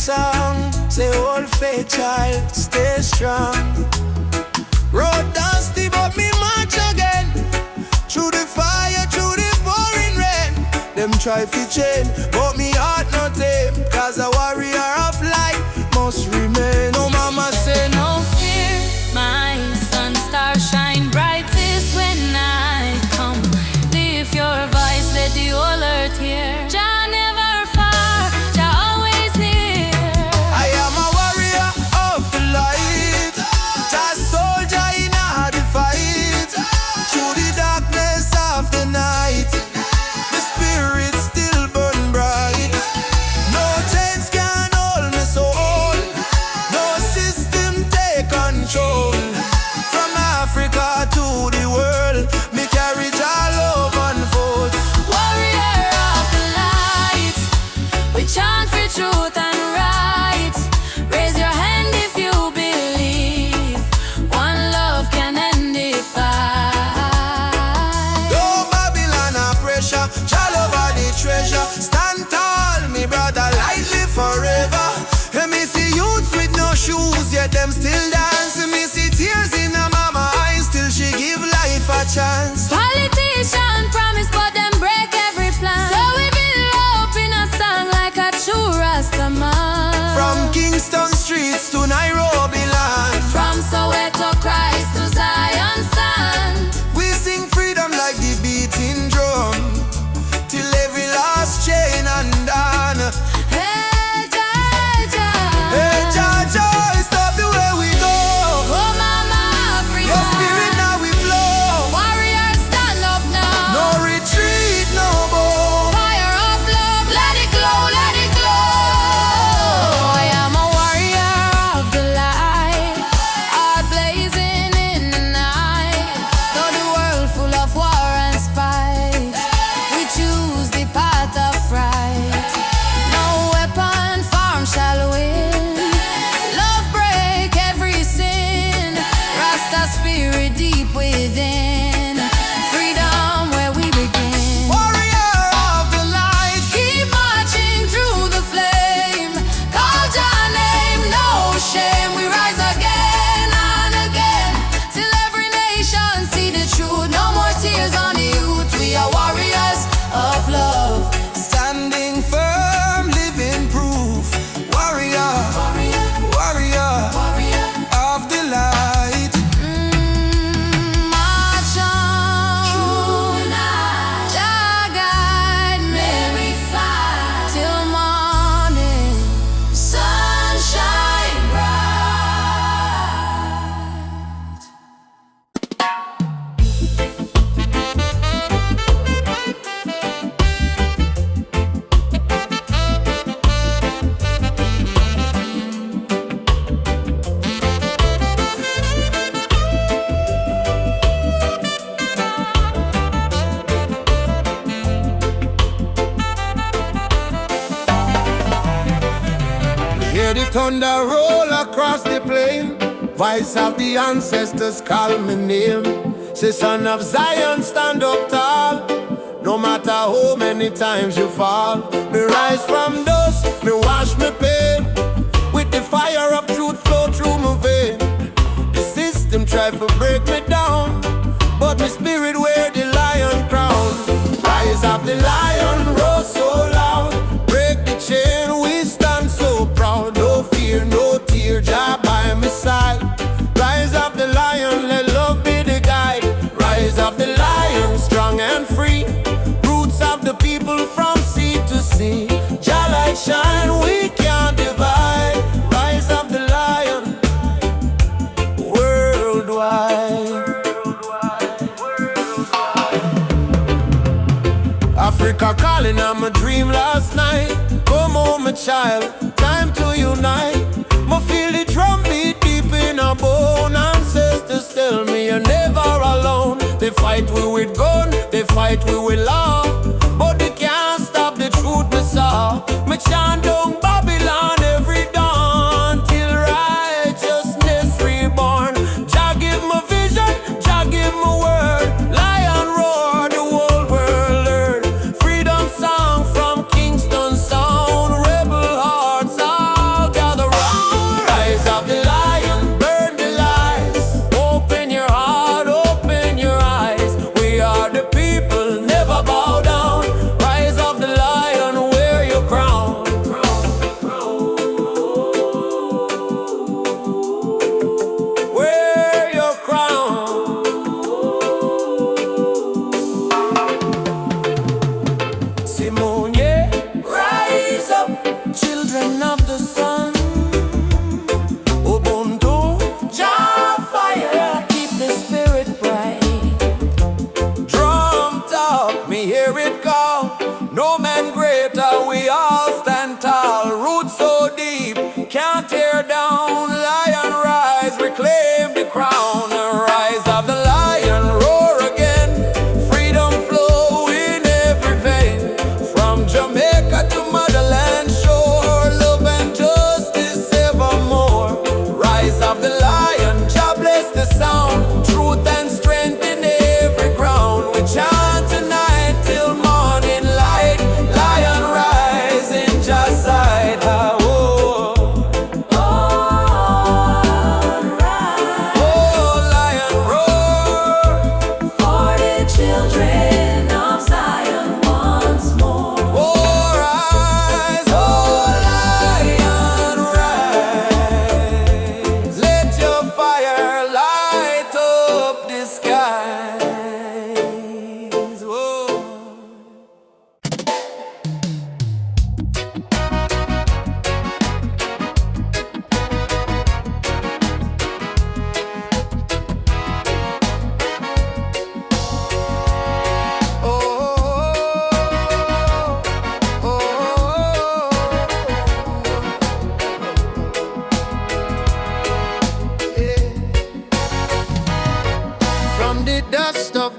song. Say old faith child, stay strong. Road dusty but me march again. Through the fire, through the pouring rain. Them try to change, but me heart not tame. Cause a warrior of light must remain. No mama say no fear. My sun star shine brightest when I come. Lift your voice, let the whole earth hear. Jah never far, Jah always near. I am a warrior of the light. Jah soldier in a the fight. Through the darkness of the night, the spirit still burn bright. No chains can hold me soul. No system take control. From Africa to the world, me carry Jah love unfold. Warrior of the light, we chant for truth and right. Raise your hand if you believe one love can end the fight. No Babylon a pressure, Jah love are the treasure. Stand tall, me brother, lightly forever. And me see youths with no shoes, yet them still dance. And me see tears in a mama eyes, still she give life a chance. Politician promise, but them break every plan. So we build hope in a song like a true Rastaman. From Kingston streets to Nairobi land, From Soweto Christ to Zion sand. we sing freedom like the beating drum, till every last chain undone. Hey, Jah, Jah. Hey Jah, Jah, stop the way we go. Oh, Mama Africa. Your spirit now we flow. Warriors stand up now. No retreat, no more. Fire of love, let it glow, let it glow. I am a warrior of the light, heart blazing in the night. Though the world full of war and spite, we choose the path of right. No weapon formed shall win. Love break every sin. Rasta spirit deep within. Freedom where we begin. Warrior of the light, Keep marching through the flame. Call your name, no shame. We rise again and again, till every nation see the truth. No more tears on the youth. We are warriors of love. standing firm, living proof. Warrior, warrior of the light. March on. Jah guide me till morning. Sunshine bright. Hear the thunder roll across the plain. Voice of the ancestors call my name. Say son of Zion, stand up tall. No matter how many times you fall. Me rise from dust, me wash me pain. With the fire of truth flow through my vein. The system try to break me down, but my spirit wear the lion crown. Rise of the lion, roar so loud. Break the chain, we stand so proud. No fear, no tear, Jah by my side. Rise of the lion, let love be the guide. Rise of the lion, strong and free. Roots of the people from sea to sea. Jah light shine, we can't divide. Rise of the lion, worldwide. Africa calling, I'm a dream last night. Come home, my child, time to unite. Me feel the drum beat deep in our bone. Ancestors tell me you're never alone. They fight we with gun, they fight we with law, but they can't stop the truth me saw. Me chant down Babylon every dawn, till righteousness reborn. Jah give me vision, Jah give me word. Lion roar, the whole world learn. Freedom song from Kingston sound. Rebel hearts all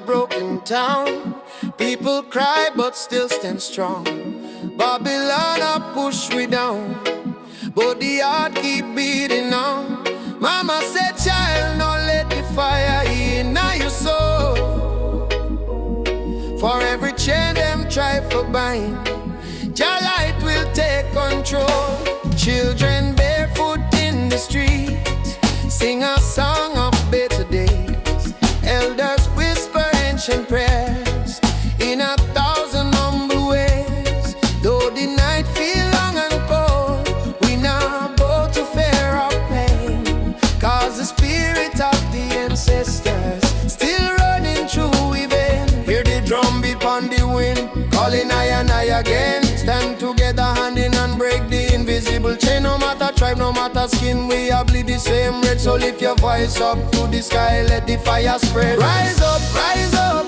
broken town. People cry but still stand strong. Babylon a push we down, but the heart keep beating on. Mama said, child, no let the fire in your soul. For every chain them try for bind, your light will take control. Children barefoot in the street sing a song of better days. Elders whisper ancient prayers in 1,000 humble ways. Though the night feel long and cold, we not bow to fear or pain, cause the spirit of the ancestors still running through we vein. Hear the drum beat on the wind, calling I and I again. Stand together hand in hand, break the invisible chain. No matter tribe, no matter skin, we all bleed the same red. So lift your voice up to the sky, let the fire spread. Rise up,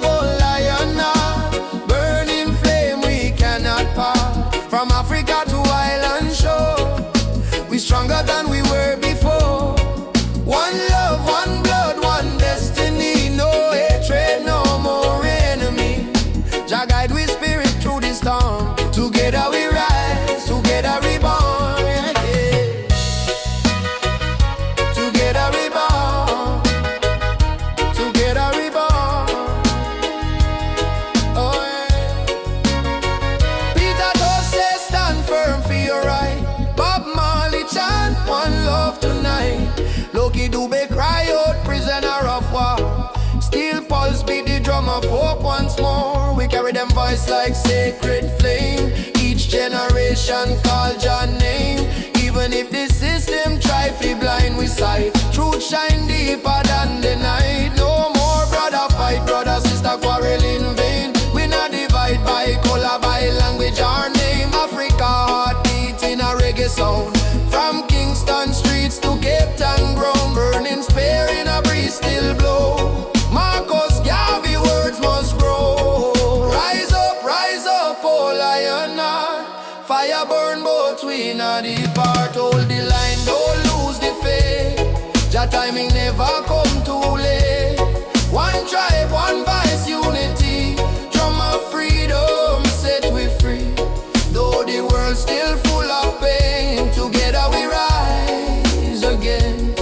oh lion now, burning flame we cannot part. From Africa to Island shore, we stronger than we were before. One love, one blood, one destiny. No hatred, no more enemy. Jah guide we spirit through the storm. Together we rise, together we born, yeah. Together we born, together we born, oh yeah. Peter Tosh says stand firm for your right. Bob Marley chant one love tonight. Loki Dube cry out prisoner of war. Steel pulse beat the drum of hope once more. We carry them voice like sacred flame. Each generation call Jah name. Even if the system try to blind we sight, truth shine deeper than the night. No more brother fight, brother sister quarrel in vain. We not divide by color, by language or name. Africa heartbeat in a reggae sound. From Kingston streets to Cape Town ground, burning spear in a breeze still blow. Marcus Garvey words must grow. Rise up, oh lion heart. Fire burn both we not depart. Hold the line, don't lose the faith. Jah timing never come too late. One tribe, one voice, unity. Drum of freedom set we free. Though the world still full of pain, together we rise again.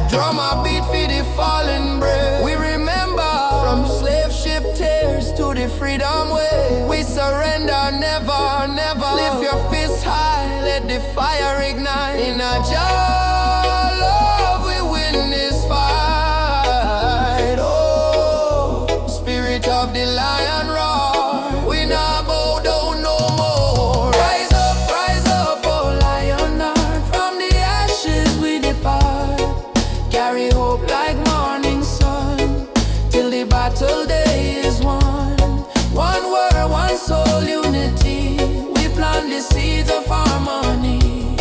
Drum a beat for the fallen brave. We remember from slave ship tears to the freedom way. We surrender never, never. Lift your fists high, let the fire ignite. In a Jah love we win this fight. Oh, spirit of the lion roar. We not bow down no more. Rise up, oh lion heart. From the ashes we depart. Carry hope like morning sun, till the battle day is won. One word, one soul, unity. We plant the seeds of harmony.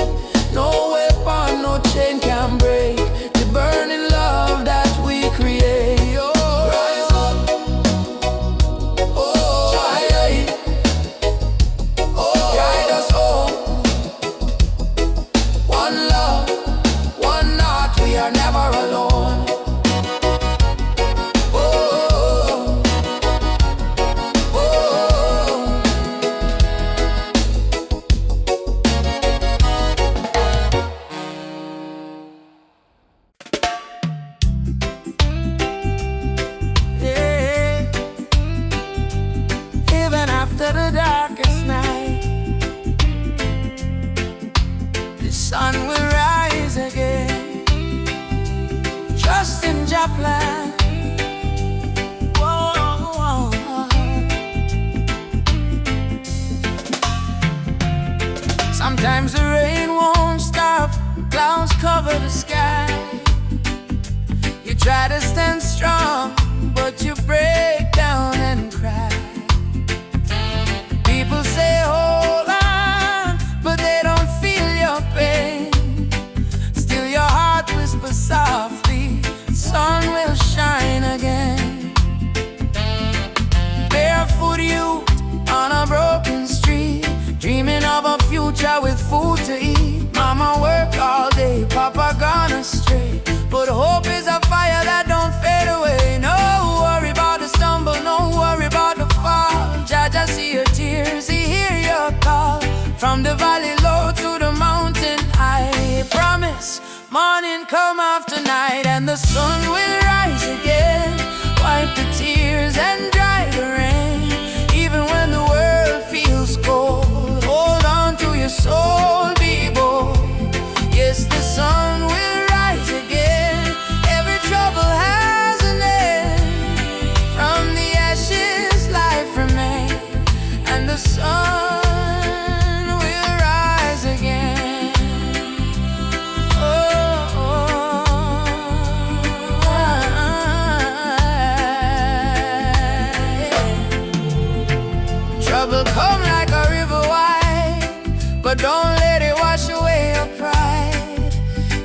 No weapon, no chain can break the burning love that we create. Oh, from the valley low to the mountain high. Promise, morning come after night, and the sun will rise again. Wipe the tears and dry the rain. Even when the world feels cold, hold on to your soul, be bold. Yes, the sun will rise again. Every trouble has an end. From the ashes life remains, and the sun will rise again. Oh, trouble come like a river wide, but don't let it wash away your pride.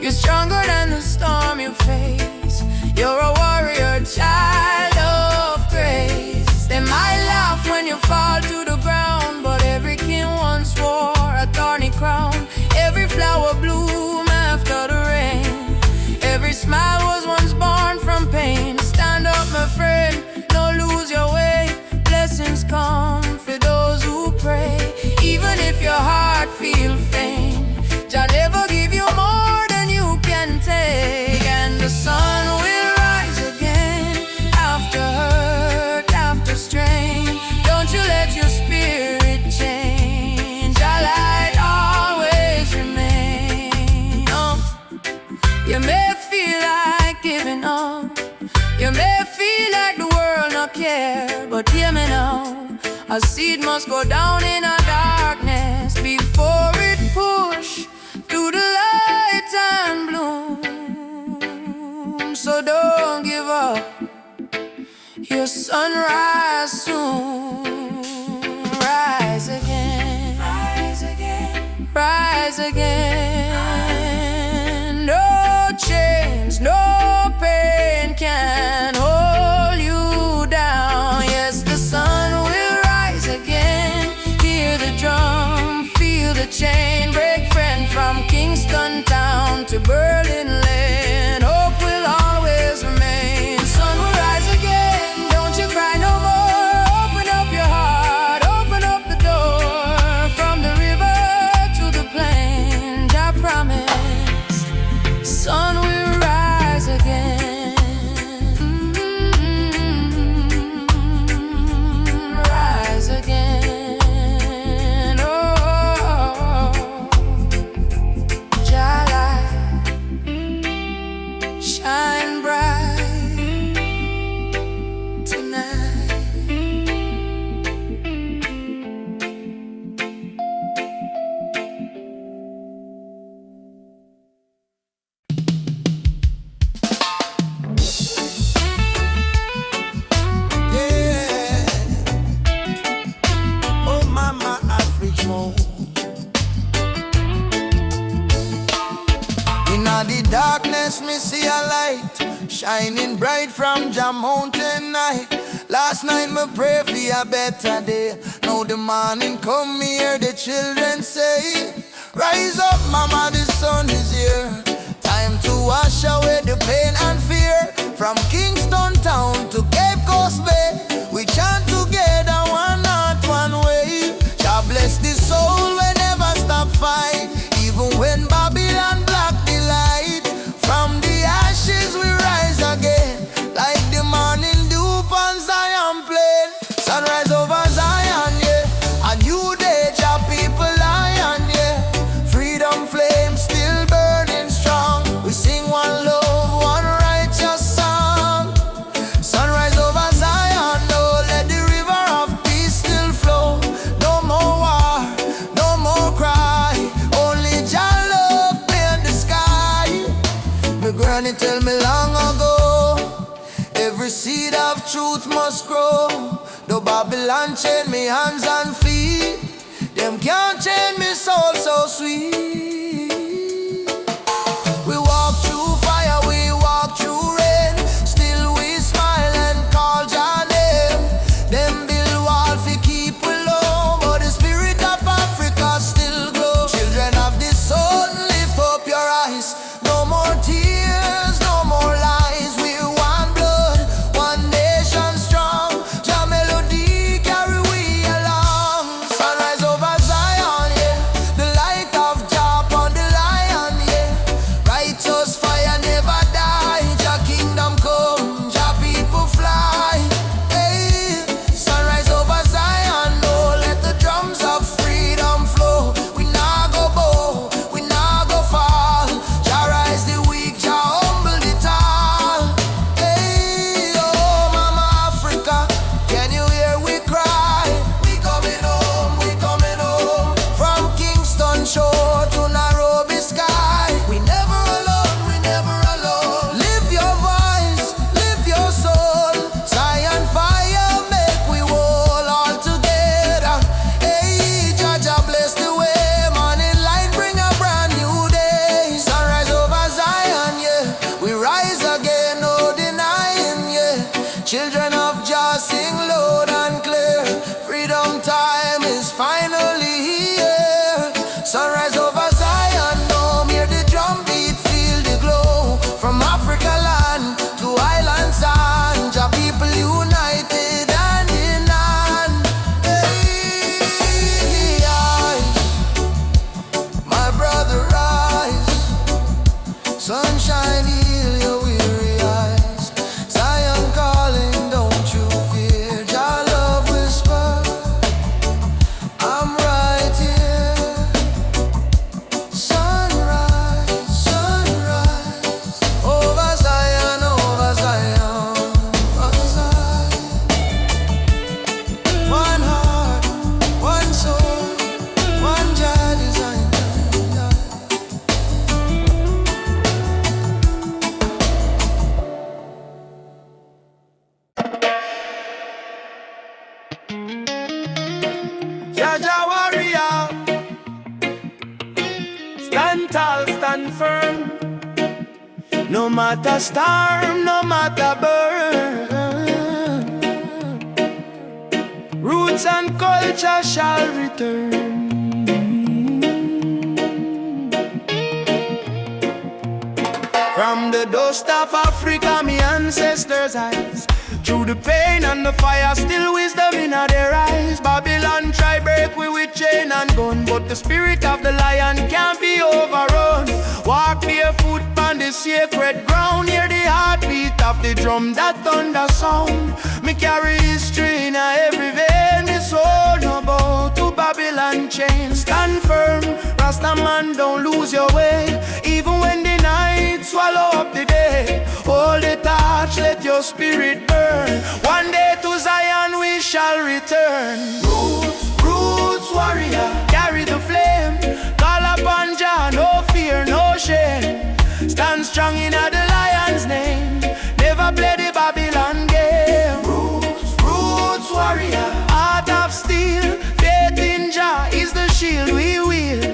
You're stronger than the storm you face. You're a warrior, child of grace. They might laugh when you fall to the ground, but every king once wore a thorny crown. Every flower bloom after the rain. Every smile was once born from pain. Stand up, my friend, don't lose your way. Blessings come for those who pray. Even if your heart feels faint, Jah never give you more than you can take. And the sun will rise again, after hurt, after strain. Don't you let your spirit change. Jah light always remain. Oh, you may feel like giving up, you may feel like the world not care, but hear me now. A seed must go down in a darkness before it push to the light and bloom. So don't give up, your sunrise soon. Rise again, rise again, rise again. No chains, no pain can hold you down. Yes, the sun will rise again. Hear the drum, feel the chain break. Friend, from Kingston town to Berlin land, hope will always remain. Sun will rise again, don't you cry no more. Open up your heart, open up the door. From the river to the plain, I promise, sun will rise again. Rise again. Oh, Jah light, shine bright tonight. Yeah. Oh, mama, Africa home. In the darkness, me see a light shining bright from Jah mountain night. Last night me pray for a better day. Now the morning come, me hear the children say, rise up, mama, the sun is here. Time to wash away the pain and fear. From Kingston town to Cape Coast Bay, we chant together, one heart, one way. Jah bless the soul, we never stop fight. Even when Babylon block the light, from the ashes we rise again. Like the morning dew on Zion plain. Sunrise over Zion, yeah. A new day, Jah people lion, yeah. Freedom flame still burning strong. We sing one love, one righteous song. Sunrise over Zion, no, let the river of peace still flow. No more war, no more cry. Only Jah love paint the sky. My granny tell me long ago, every seed of truth must grow. Though Babylon chain me hands and feet, them can't chain me soul so sweet. We walk through fire, we walk through rain. Still we smile and call Jah name. Them build wall fi keep we low, but the spirit of Africa still glow. Children of the sun, lift up your eyes. No more tears, no more lies. We're one blood, one nation strong. Jah melody carry we along. Sunrise over Zion, yeah. Jaja warrior, stand tall, stand firm. No matter storm, no matter burn. Roots and culture shall return. From the dust of Africa, me ancestors' eyes. Through the pain and the fire, still wisdom in their eyes. Babylon try break we with chain and gun, but the spirit of the lion can't be overrun. Walk barefoot on the sacred ground, hear the heartbeat of the drum, that thunder sound. Me carry history in every vein, me soul no bow to Babylon chain. Stand firm, Rasta man, don't lose your way. Even when the night swallow up the day, hold the torch, let your spirit burn. One day to Zion we shall return. Roots, roots warrior, carry the flame. Call upon Jah, no fear, no shame. Stand strong in the lion's name. Never play the Babylon game. Roots, roots warrior, heart of steel. Faith in Jah is the shield we wield.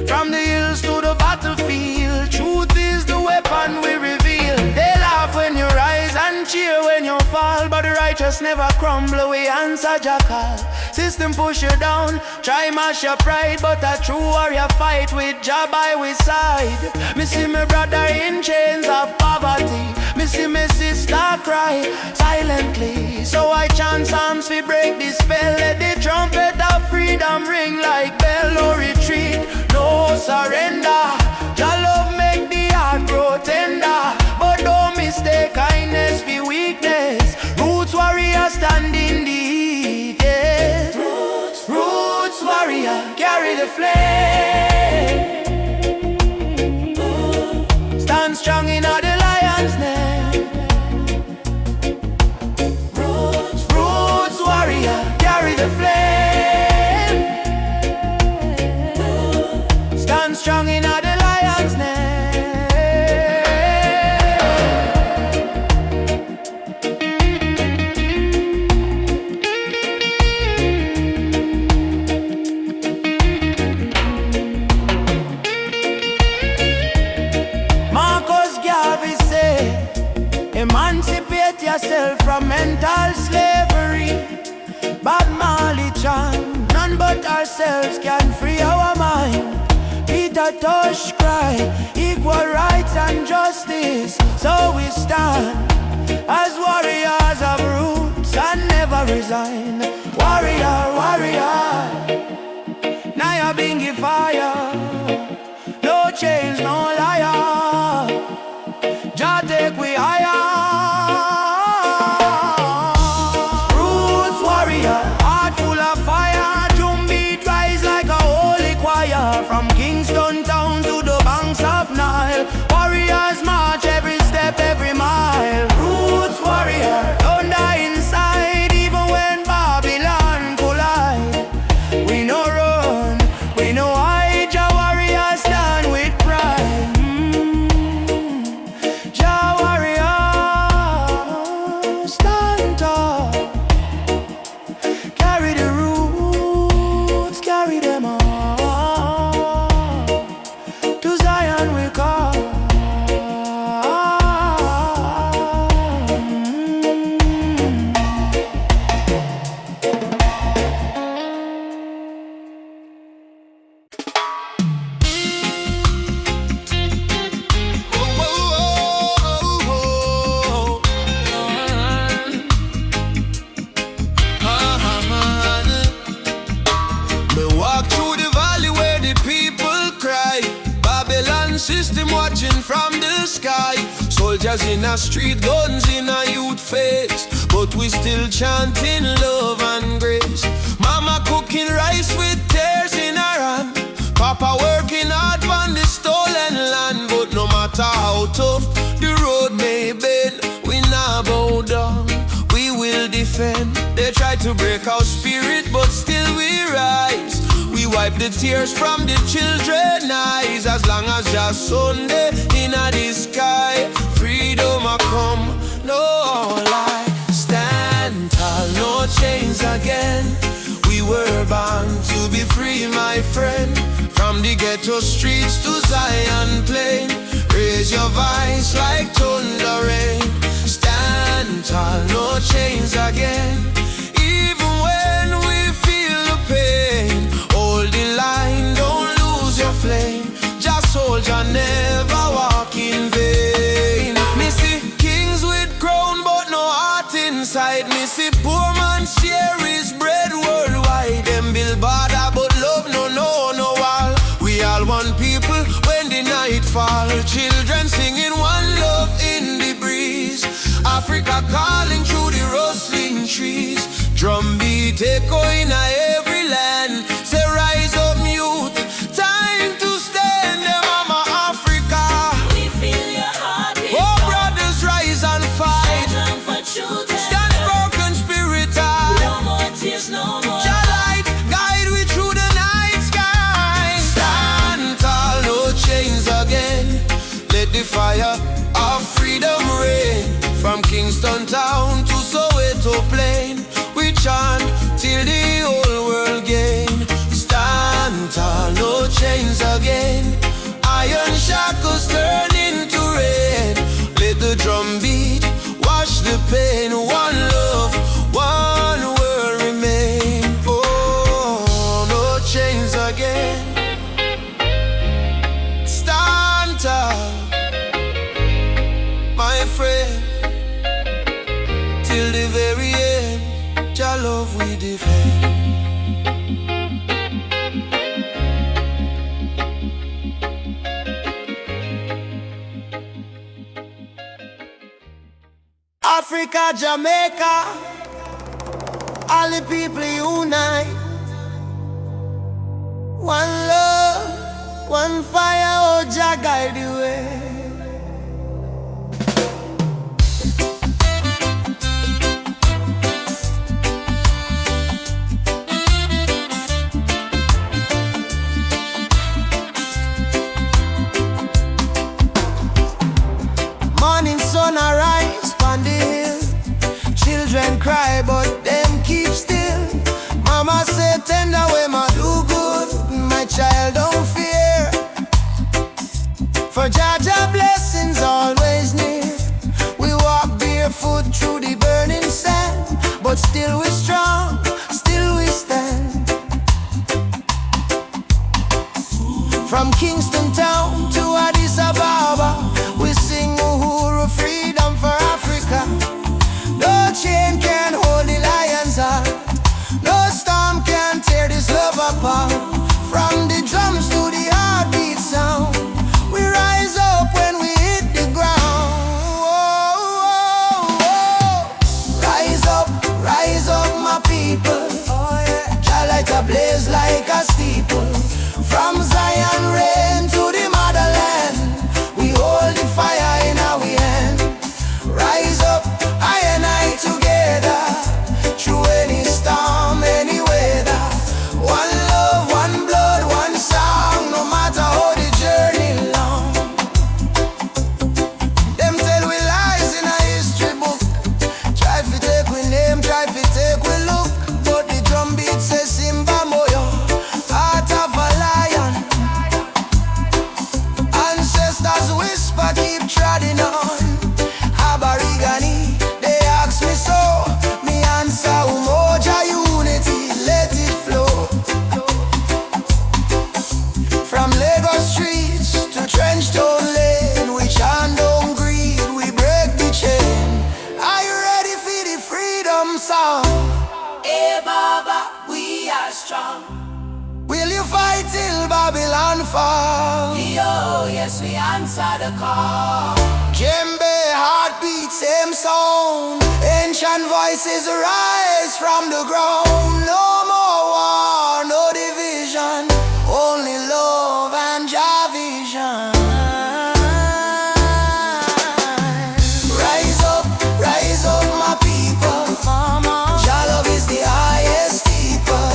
From the hills to the battlefield, truth is the weapon we reveal. They laugh when you rise and cheer when you fall, but the righteous never crumble, we answer Jackal. System push you down, try mash your pride, but a true warrior fight with Jah by his side. Me see my brother in chains of poverty, me see my sister cry silently. So I chant psalms we break the spell, let the trumpet of freedom ring like bell. No retreat, no surrender. Jah love make the heart grow tender, but don't mistake kindness for weakness. Roots warrior stand in the heat, yes. Roots, roots warrior, carry the flame. Stand strong in the lion's name. Roots, roots warrior, carry the flame. Stand strong in the lion's name. Emancipate yourself from mental slavery. Bob Marley chant, none but ourselves can free our mind. Peter Tosh cry, equal rights and justice. So we stand as warriors of roots and never resign. Warrior, warrior, now you're being fire. No chains, no liar. Jah take we higher. Roots warrior, heart full of fire. Drum beat rise like a holy choir. From Kingston town to the banks of Nile, warriors march every step, every mile. Roots warrior, don't die inside, even when Babylon collide. We no run, we no hide. Jah warriors stand with pride. Jah warrior, stand tall. Carry the roots, carry them all. To Zion we call. Me walk through the valley where the people cry. Babylon system watching from the sky. Soldiers in a street, guns in a youth face, but we still chanting love and grace. Mama cooking rice with tears in her hand. Papa working hard on the stolen land. But no matter how tough the road may bend, we not bow down, we will defend. They try to break our spirit, but still we rise. We wipe the tears from the children's eyes. As long as just Sunday in the sky, freedom a come, no lie. Stand Stand tall, no chains again. We were born to be free, my friend. From the ghetto streets to Zion Plain, raise your voice like thunder rain. Stand tall, no chains again. Even when we feel the pain, hold the line, don't lose your flame. Just hold your, never walk in vain. Me see kings with crown but no heart inside. Me see poor man share his bread worldwide. Them build border but love no wall. We all one people when the night fall. Children singing one love in the breeze. Africa calling through the rustling trees. Drumbeat echoing every land. Say rise up youth, time to stand. Them mama Africa, We feel your heartbeat. oh brothers rise and fight. Stand for truth and Stand broken spirit high. no more tears, no more. Your light guide we through the night sky. Stand tall, no chains again. Let the fire of freedom reign. From Kingston town to Soweto plain, we chant till the whole world gain. Stand tall, no chains again. Iron shackles turn into rain. Let the drum beat wash the pain. One love, one world remain. Oh, no chains again. Stand tall, my friend. Till the very end, your love we defend. Africa, Jamaica, all the people unite. One love, one fire, oh Jah guide the way. Morning sun arise on the hill. Children cry but them keep still. Mama say tender way ma do good. My child don't fear. For Jah Jah blessings always near. We walk barefoot through the burning sand, but still we strong, still we stand. From Kingston town to Addis Ababa, we sing Uhuru, freedom for Africa. No chain can hold the lion's heart. No storm can tear this love apart. From the drums to the heartbeat sound, we rise up when we hit the ground. Rise up, my people. Jah light a blaze like a steeple. From Zion rain to the motherland, we hold the fire in our hand. Rise up, I and I together, through any storm, any weather. One love, one blood, one song, no matter how the journey long. Them tell we lies in a history book. Try to take we name, try to take we look. But the drum beat says Simba Moyo, heart of a lion. Ancestors whisper, keep treading on. Aborigine, they ask me so. Me answer, Umoja unity, let it flow. From Lagos streets to Trenchtown lane, we chant down greed, we break the chain. Are you ready for the freedom song? Hey Baba, we are strong. Will you fight till Babylon fall? Yo, yes, we answer the call. Djembe, heartbeat, same sound. Ancient voices rise from the ground. No more war, no division, only love and Jah vision. Rise up, my people. Jah love is the highest steeple.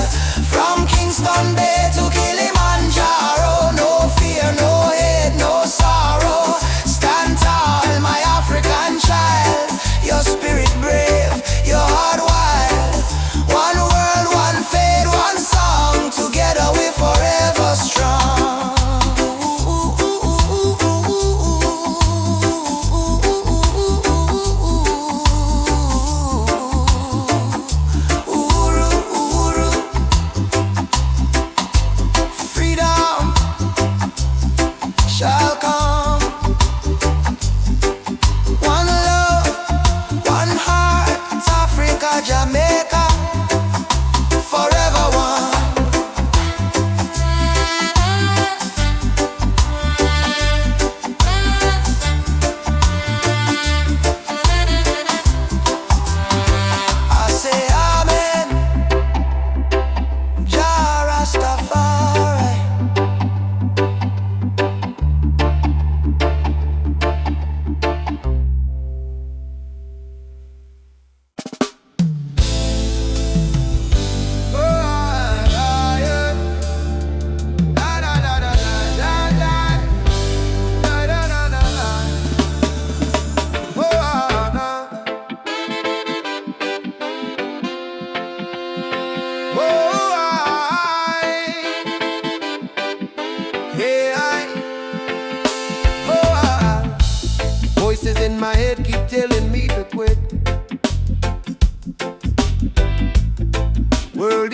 From Kingston Bay to Kilimanjaro, no fear, no hate, no sorrow. Stand tall, my African child. Your spirit brave, your heart wide.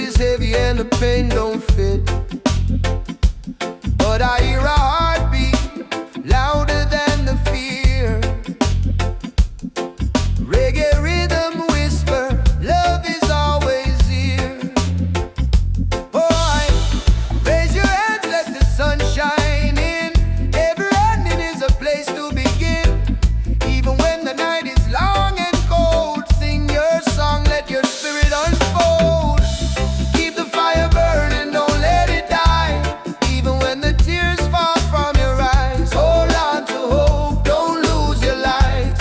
is heavy and the pain don't fit. But I hear a heartbeat louder than the fear. Reggae rhythm whisper, love is always here. Boy, raise your hands, let the sun shine in. Every ending is a place to begin. Even when the night is long and cold, sing your song, let your spirit unfold. Keep the fire burning, don't let it die. Even when the tears fall from your eyes, hold on to hope, don't lose your light.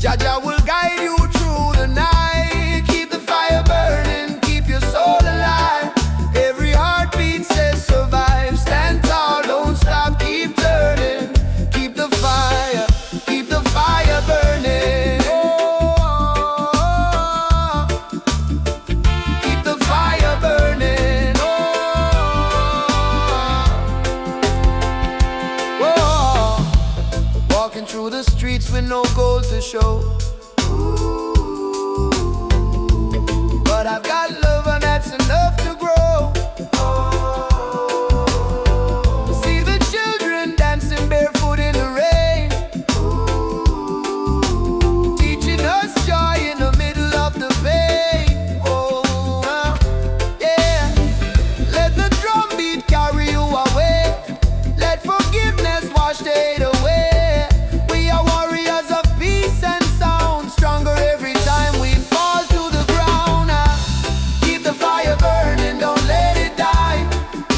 Jaja will guide you through the night. Keep the fire burning, keep your soul alive. Every heartbeat says survive. Stand tall, don't stop, keep turning. Keep the fire burning. Oh, keep the fire burning. Oh, walking through the streets with no gold to show. But I've got love and that's enough to grow. See the children dancing barefoot in the rain, teaching us joy in the middle of the pain. Oh, yeah. Let the drum beat carry you away. Let forgiveness wash the hate away. We are warriors of peace and sound, stronger every time we fall to the ground. Keep the fire burning, don't let it die.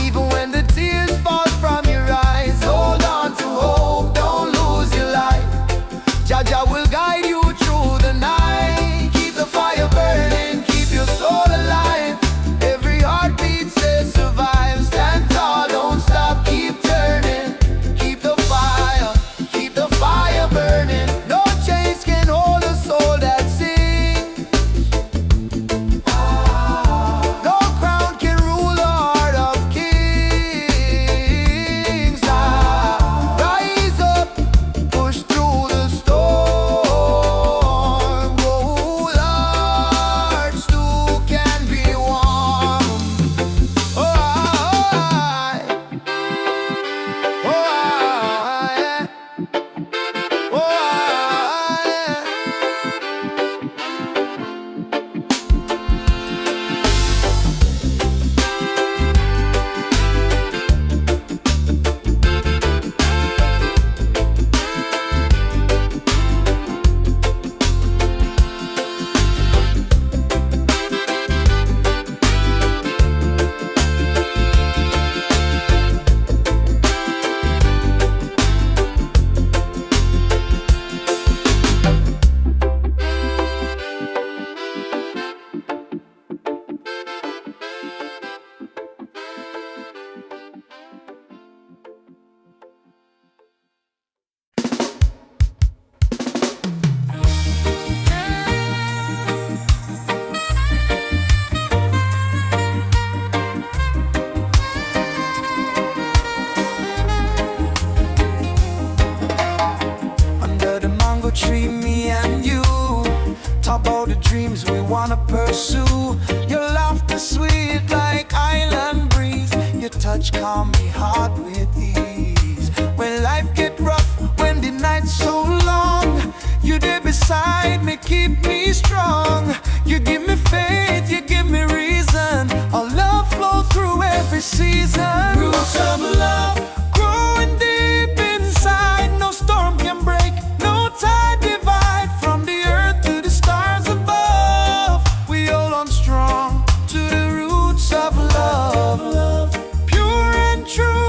Even when the tears fall from your eyes, hold on to hope, don't lose your light. Jaja will guide you through the night. Keep the fire burning, keep your soul alive. Every heartbeat says survive. Stand tall, don't stop, keep turning. Keep the fire burning. No chains can hold a soul that sings. No crown can rule the heart of kings. Rise up, push through the storm. Gold hearts too can be warm. Oh, yeah. Under the mango tree, me and you talk about the dreams we wanna pursue. Your laughter sweet like island breeze. Your touch calm me heart with ease. When life get rough, when the night's so long, you there beside me, keep me strong. You give me faith, you give me reason. Our love flow through every season. Roots of love growing deep inside. No storm can break, no tide divide. From the earth to the stars above, we hold on strong to the roots of love. Pure and true.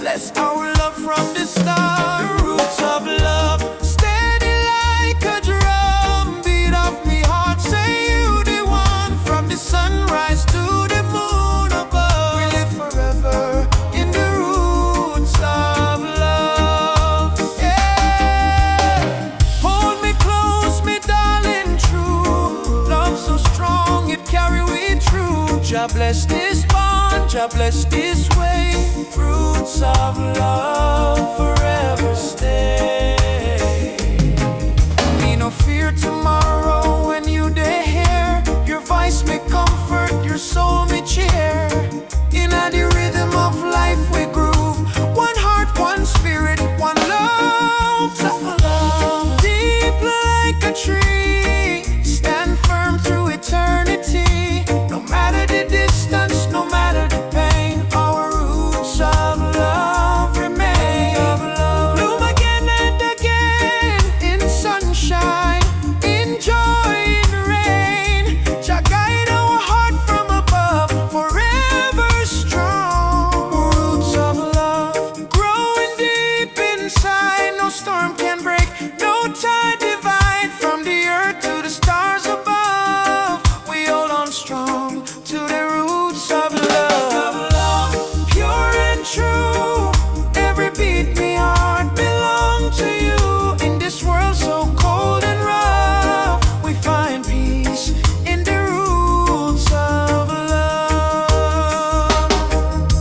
bless our love from the start. Roots of love, steady like a drum. Beat of me heart, say you the one. From the sunrise to the moon above, we live forever in the roots of love. Yeah. Hold me close, me darling, true. Love so strong, it carry we through. Jah bless this bond, Jah bless this way. Roots of love forever stay. Me no fear tomorrow when you dey here. Your voice me comfort, your soul me cheer. In the rhythm of life we groove. One heart, one spirit, one love. Love deep like a tree, stand firm through eternity. No matter the distance, no matter the pain, our roots of love remain. Bloom again and again in sunshine, in joy, in rain. Jah guide our heart from above, forever strong. Roots of love growing deep inside. No storm can break, no tide divide. From the earth to the stars above, we hold on strong to the roots of love. Pure and true, every beat me heart belong to you. In this world so cold and rough, we find peace in the roots of love.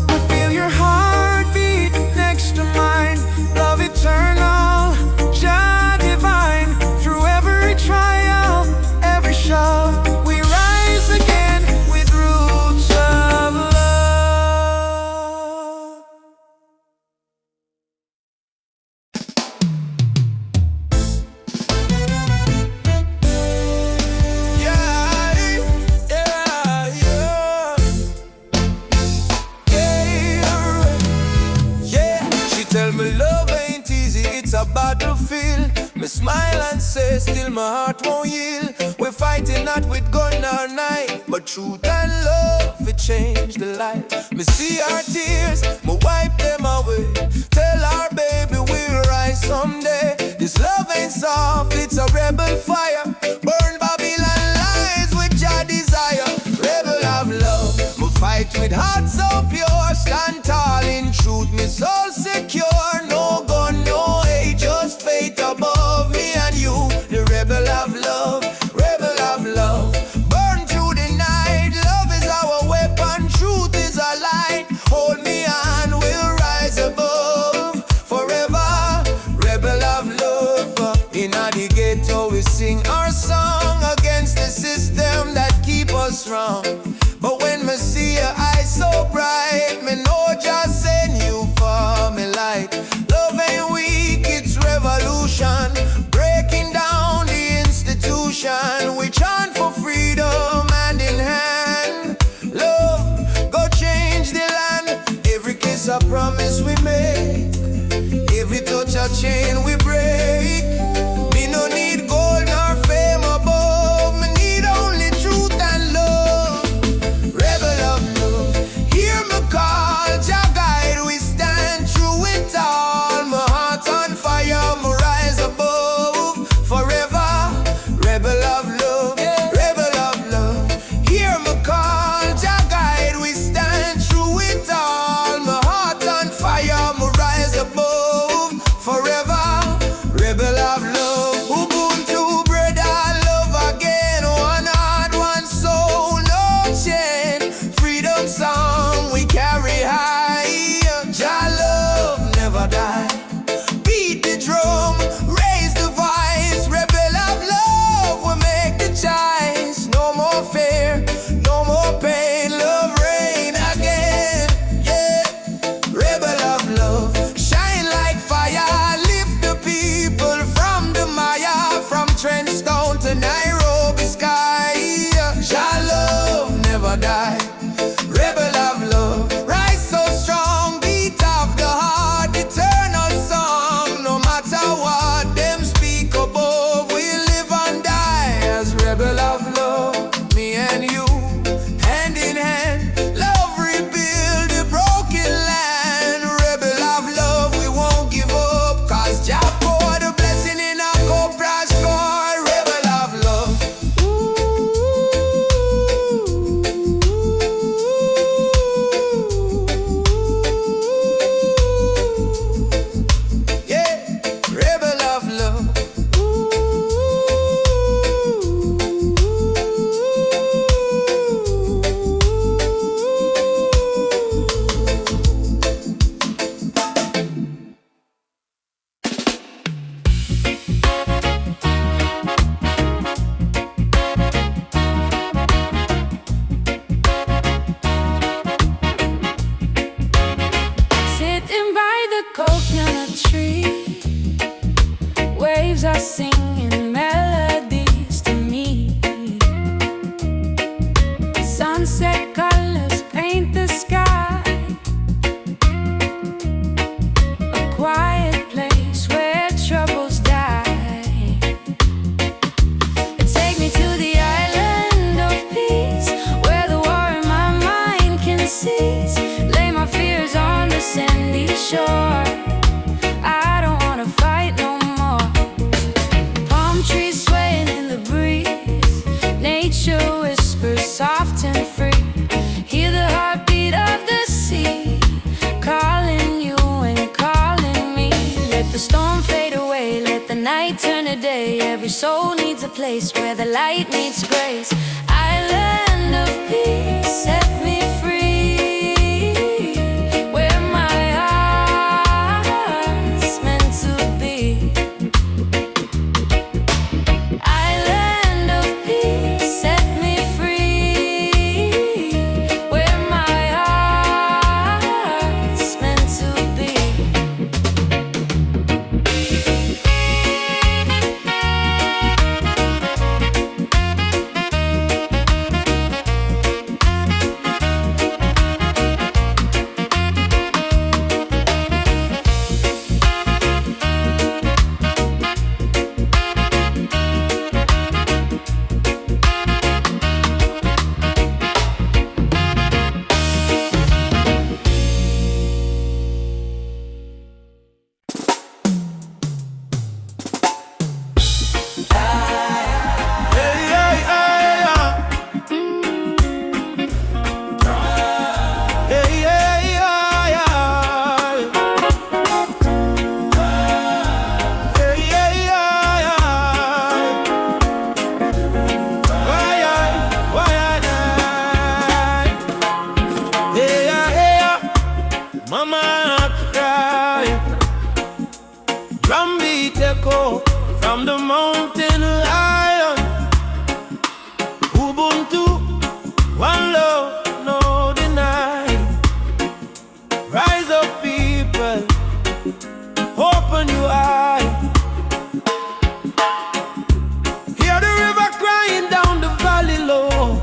I feel your heartbeat next to mine. Love eternal, Jah divine. Through every trial, every shove, we rise again with roots of love. Yeah, yeah, yeah. Yeah, she tell me love ain't easy, it's a battlefield. Me smile and say, still my heart won't yield. We're fighting not with gun or knife, but truth and love, it changed the life. Me see our tears, me wipe them away. Tell our baby we'll rise someday. This love ain't soft, it's a rebel fire. Burn Babylon lies with your desire. Rebel of love, me fight with heart so pure. Stand tall in truth, me soul secure. No gun, no hate, just faith above me and you. The rebel of love, rebel of love. Burn through the night, love is our weapon, truth is our light. Hold me and we'll rise above forever. Rebel of love. In the ghetto we sing our song against the system that keep us wrong. But when me see your eyes so bright, me know just send you for me light. Love ain't weak, it's revolution. Breaking down the institution. We chant for freedom hand in hand. Love, go change the land. Every kiss a promise we make. Every touch a chain we break. Me no need gold nor fame above. Me need only truth and love. Rebel of love, hear me call. Jah guide, we stand through it all. My heart on fire, me rise above forever. Rebel of love, rebel of love. Hear me call. Jah guide, we stand through it all. My heart on fire, me rise above forever. Rebel of love. Ubuntu, brother, love again. One heart, one soul, no chain. Freedom song we carry high. Jah love never die. Beat the drum, raise the voice. Rebel of love, we make the choice. No more fear, no more pain. Love reign again. Yeah, rebel of love, shine like fire. Lift the people from the Maya, from Trenchtown to Nairobi sky. Jah love never die. Rebel of love, rise so strong. Beat of the heart, eternal song. No matter what them speak above, we live and die as rebel of love. Me and you, hand in hand, love rebuild the broken land. Rebel of shore. I don't wanna fight no more. Palm trees swaying in the breeze, nature whispers soft and free. Hear the heartbeat of the sea, calling you and calling me. Let the storm fade away, let the night turn to day. Every soul needs a place where the light meets grace. Island of peace, set me free, where my heart's meant to be. Island of peace, set me free, where my heart's meant to be. Mama cry, drum beat echo from the mountain lion. Ubuntu, one love, no deny. Rise up people, open your eye. Hear the river crying down the valley low.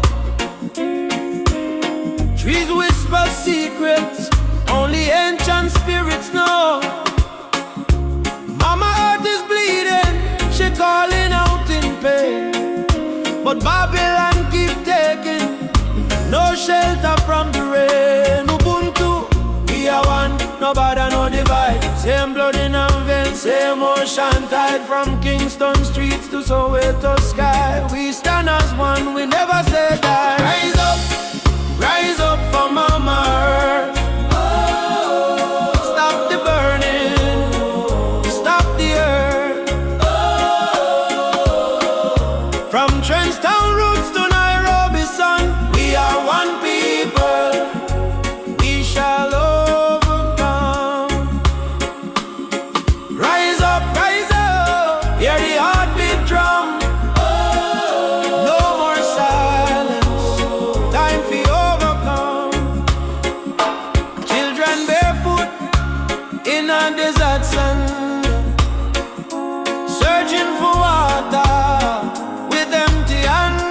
Trees whisper secrets only ancient spirits know. Mama earth is bleeding, she calling out in pain. But Babylon keep taking no shelter from the rain. Ubuntu, we are one, no bother, no divide. Same blood in our veins, same ocean tide. From Kingston streets to Soweto sky, we stand as one, we never say die. Rise up for Mama Earth. Stop the burning, stop the earth. From Trenchtown roots to Nairobi sun, we are one people, we shall overcome. Rise up, hear the heartbeat drum. No more silence, time for overcome. Children barefoot in a desert sun, searching for water with empty hands.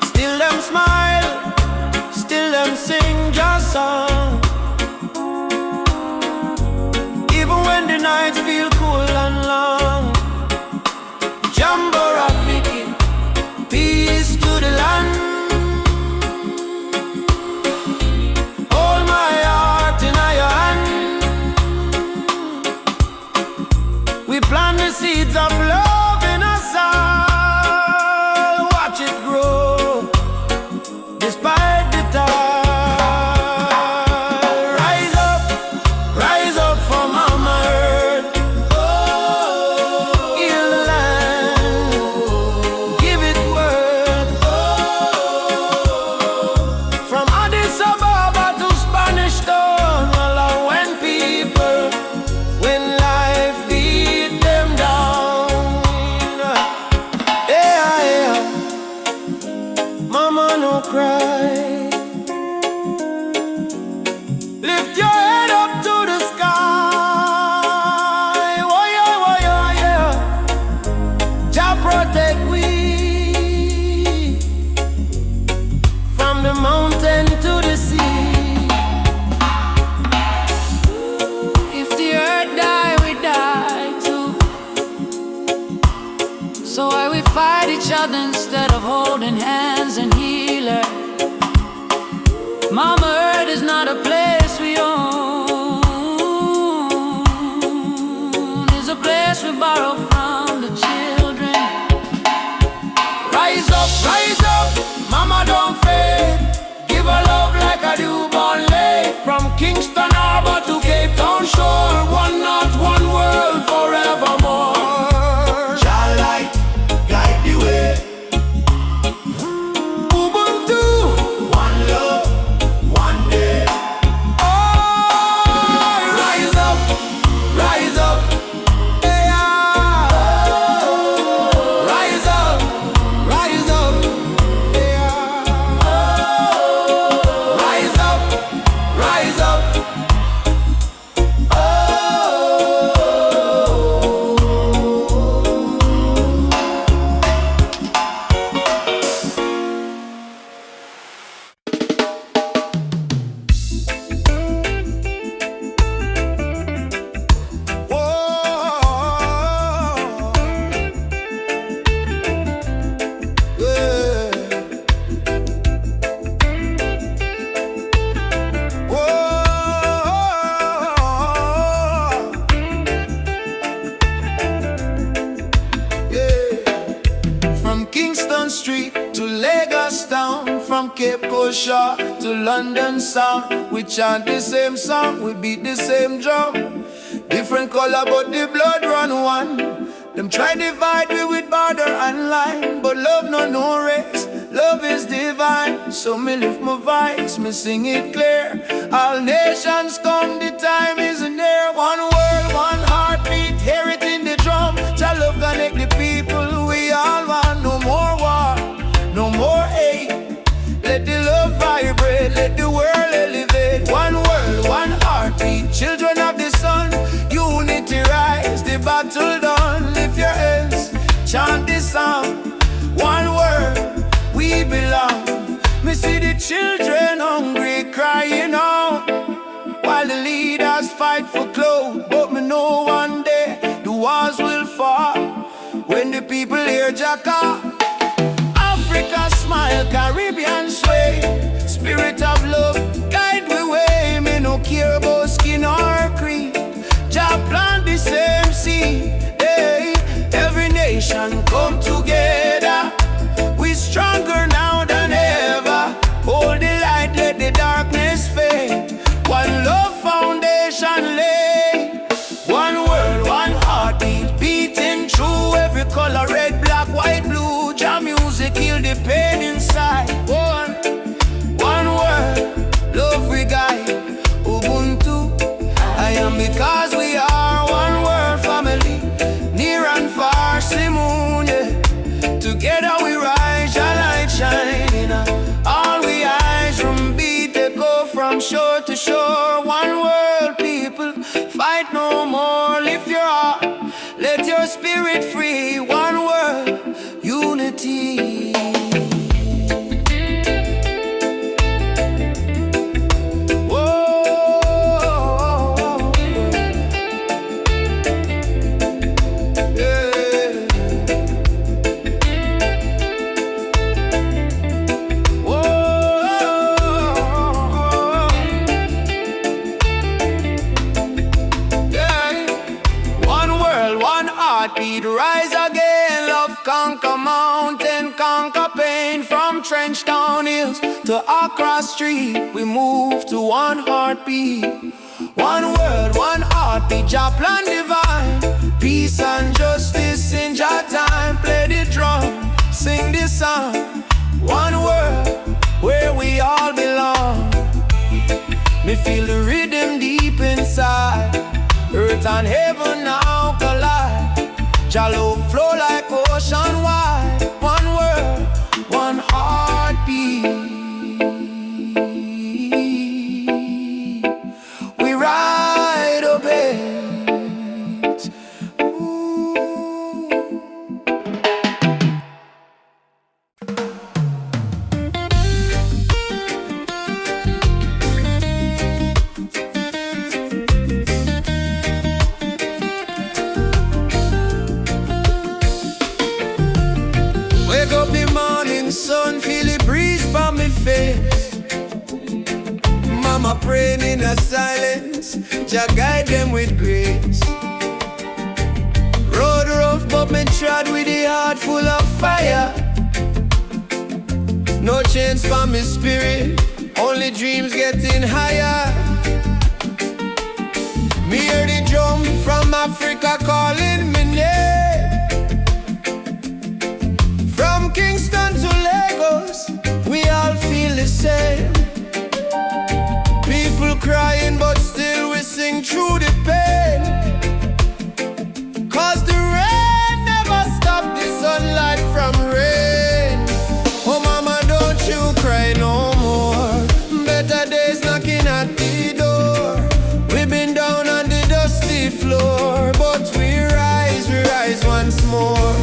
Still them smile, still them sing just song. Even when the nights feel cool and long. Jambo Rafiki, peace to the land. Hold my heart in your hand. We plant the seeds of love in us all. Watch it grow, despite the tide. Rise up for Mama Earth. Heal the land, give it worth. From Addis Ababa to Spanish Town, all our when people, when life beat them down. Yeah. Mama, no cry. Lift your head up to the sky. Oh yeah. Jah protect we from the mountain to the sea. If the earth die, we die too. So why we fight each other instead of holding hands and heal her? Mama Earth is not a place we own. we borrow from the children. Rise up, mama don't fade. Give her love like a newborn lay. From Kingston Harbor to Cape Town shore, one not one world forevermore. Child light, guide the way. Ubuntu, one love, one day. Oh, rise up, yeah. Rise up, yeah. Rise up. Kingston Street to Lagos town, from Cape Coast Shore to London sound. We chant the same song, we beat the same drum. Different color but the blood run one. Them try divide me with border and line, but love no race, love is divine. So me lift my voice, me sing it clear. All nations come, the time is near. One world, one heartbeat, hear it in the drum. Jah love connect the people, we all want. No more war, no more hate. Let the love vibrate, let the world elevate. One world, one heartbeat, children of the sun. Unity rise, the battle done. Lift your hands, chant this song. One world, we belong. Me see the children hungry, crying out, while the leaders fight for clothes. But me know one day the walls will fall when the people hear Jacka. Africa smile, Caribbean sway. Spirit of love, guide we way. Me no care about skin or creed. Jah plant the same seed. Hey, every nation come together. We stronger now than ever. Hold the light, let the darkness fade. One love foundation lay. One world, one heartbeat, beating through every color, red, black, white, blue. Jah music heal the pain inside. One word, love we guide. Ubuntu, I am because we are one world family, near and far, Simone, yeah. Together we rise, Jah light shining. All we eyes from beat, they go from shore to shore. One world, people, fight no more. Lift your heart, let your spirit free. One world, unity. Heartbeat rise again, love conquer mountain, conquer pain. From Trenchtown Hills to Accra Street, we move to one heartbeat. One word, one heartbeat, Jah plan divine. Peace and justice in Jah time. Play the drum, sing this song. One word, where we all belong. Me feel the rhythm deep inside. Earth and heaven now collide. Jah love flow like ocean wide. One word, one heartbeat. We ride a bit. Wake up the morning sun, feel the breeze by me face. Mama praying in a silence, Jah guide them with grace. but me trod with the heart full of fire. No change for me spirit, only dreams getting higher. Me hear the drum from Africa calling me name. From Kingston to Lagos, we all feel the same. People crying, but still we sing through the pain. Cause the rain never stopped the sunlight from rain. Oh mama, don't you cry no more. Better days knocking at the door. We've been down on the dusty floor, but we rise once more.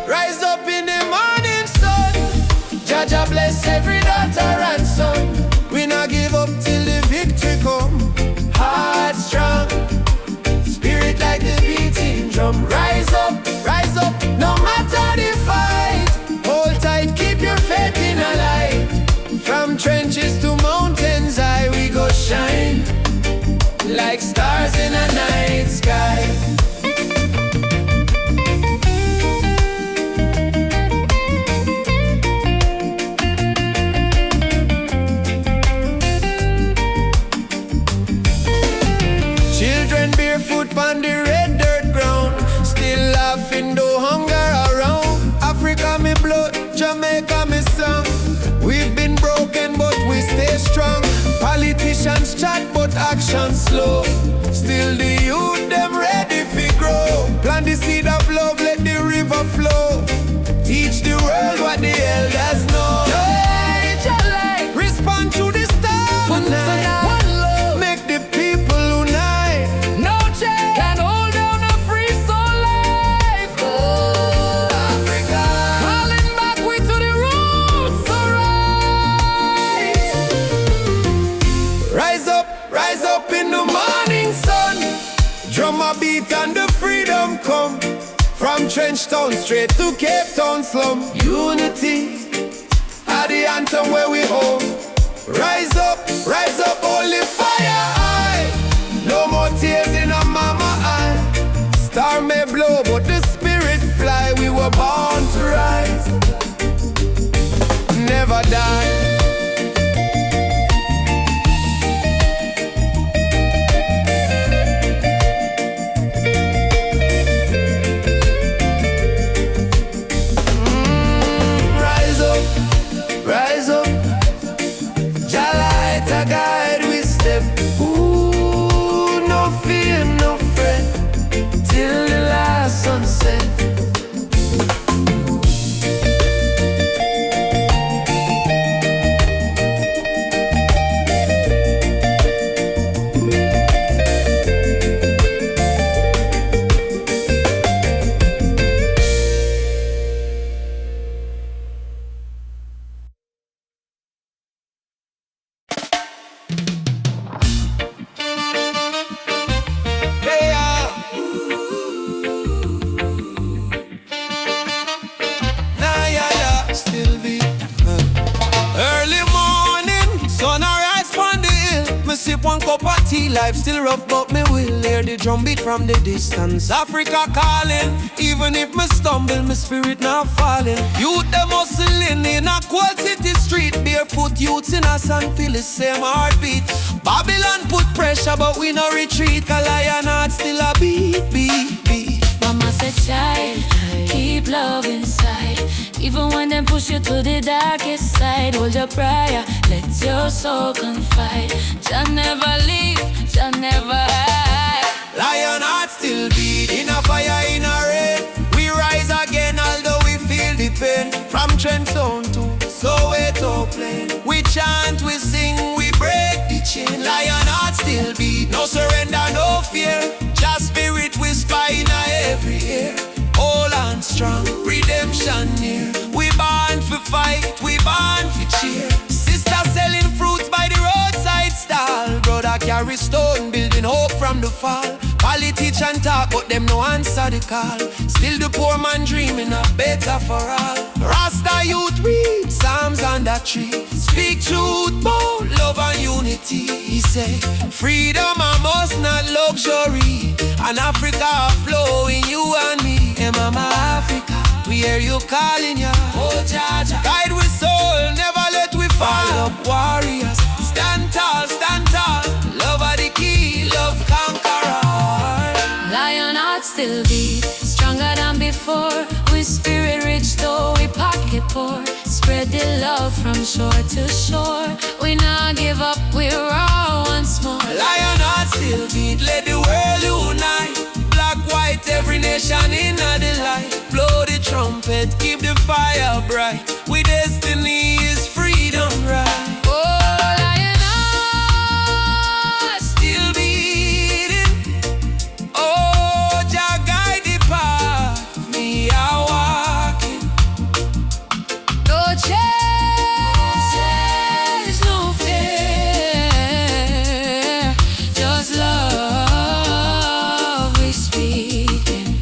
Rise up in the morning sun. Jaja bless every daughter and son. We not give up till the victory come. Heart strong, spirit like the beating drum. Rise up, no matter the fight. Hold tight, keep your faith in a light. From trenches to mountains high, we go shine like stars in a night sky. Children barefoot on the red dirt ground, still laughing though hunger around. Africa me blood, Jamaica me song. We've been broken but we stay strong. Politicians chat but action slow. Still the youth them ready fi grow. Plant the seed of love, let the river flow. Teach the world what the elders know. Respond to the star tonight. Make the people unite. No change can hold down a free soul life. Oh, Africa, Calling back we to the roots, alright. rise up in the morning sun. Drum a beat and the freedom come. From Trench Town straight to Cape Town slum. Unity are the anthem where we home. Rise up, holy fire high. No more tears in a mama eye. Star may blow but the spirit fly. We were born to rise, never die. Rise up, Jah light a guide we step. Ooh, no fear, no fret, till the last sunset. One cup of tea, life still rough, but me will hear the drum beat from the distance. Africa calling, even if me stumble, my spirit not falling. Youth them hustling in a cold city street, barefoot youths in a sand feel the same heartbeat. Babylon put pressure, but we no retreat, 'cause lion heart still a beat. Mama said, child, keep love inside. Even when them push you to the darkest side, hold your prayer, let your soul confide. Jah never leave, Jah never hide. Lion heart still beat, in a fire, in a rain. We rise again, although we feel the pain. From Trent Town to Soweto Plain, we chant, we sing, we break the chain. Lion heart still beat, no surrender, no fear. Just spirit whisper in every ear. All and strong, redemption near. We born for fight, we born for cheer. Sister selling fruits by the roadside stall. Brother carry stone, building hope from the fall. Politician talk, but them no answer the call. Still the poor man dreaming of better for all. Rasta youth read Psalms on that tree. Speak truth, bold, love and unity. He say, freedom a must, not luxury. And Africa flowing, you and me. Hey mama Africa, we hear you calling ya. Oh Jaja, guide with soul, never let we fall. Up warriors, stand tall, stand tall. Love are the key, love conqueror. Lion heart still beat, stronger than before. We spirit rich though we pocket poor. Spread the love from shore to shore. We not give up, we're all once more. Lion heart still beat, let the world unite. Black, white, every nation in the light. Blow the trumpet, keep the fire bright. We destiny is freedom, right? Oh, lion heart Still beating. Oh, Jah guide the path. Me a walking. no chase, no fear, just love we speaking.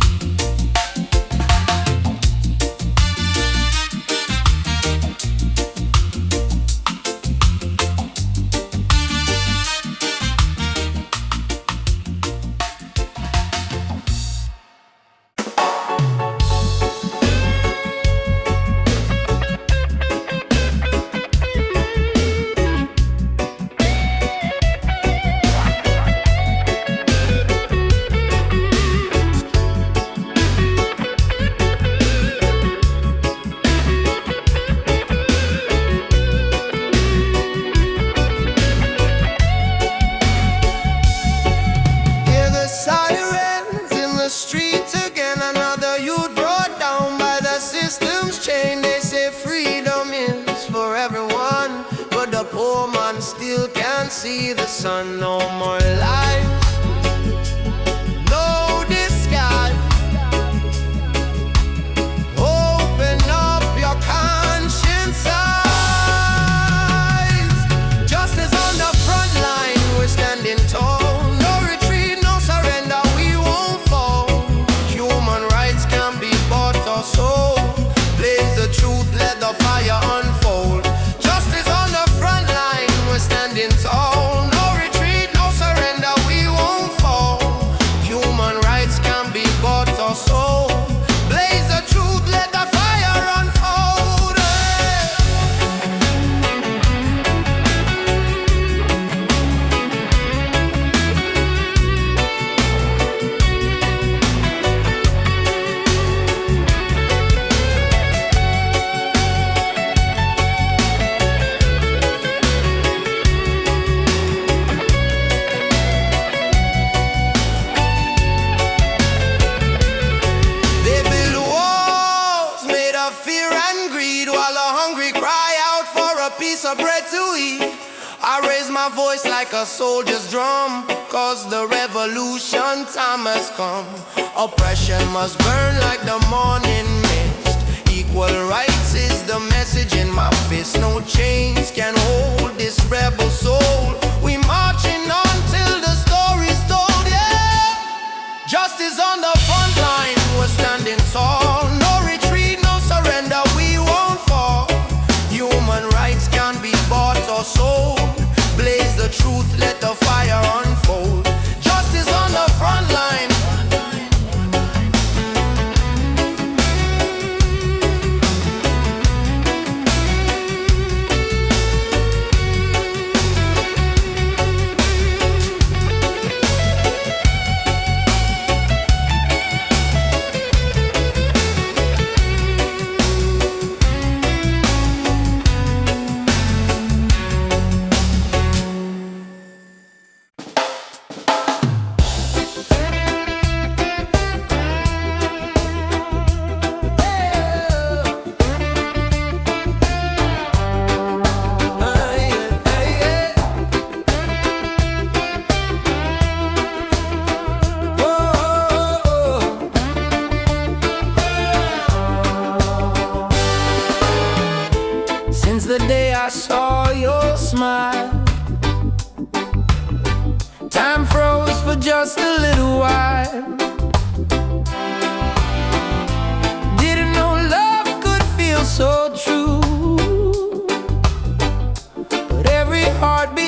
Hear the sirens in the streets again. Another youth brought down by the system's chain. They say freedom is for everyone, but the poor man still can't see the sun. No more lies, no disguise. Open up your conscience eyes. Justice on the front line, we're standing tall. No retreat, no surrender, we won't fall. Human rights can be bought or sold. Blaze the truth, let the fire unfold. Justice on the front line, we're standing tall. No retreat, no surrender, we won't fall. Human rights can be bought or sold. Blaze the truth, let the fire unfold. They build walls made of fear and greed, while the hungry cry out for a piece of bread to eat. I raise my voice like a soldier's drum, cause the revolution time has come. Oppression must burn like the morning mist. Equal rights is the message in my fist. No chains can hold this rebel soul. We marching on till the story's told, yeah. Justice on the front line, we're standing tall. No retreat, no surrender, we won't fall. Human rights can be bought or sold. Blaze the truth, let the fire unfold. Justice on the front line. Since the day I saw your smile, time froze for just a little while. Didn't know love could feel so true, but every heartbeat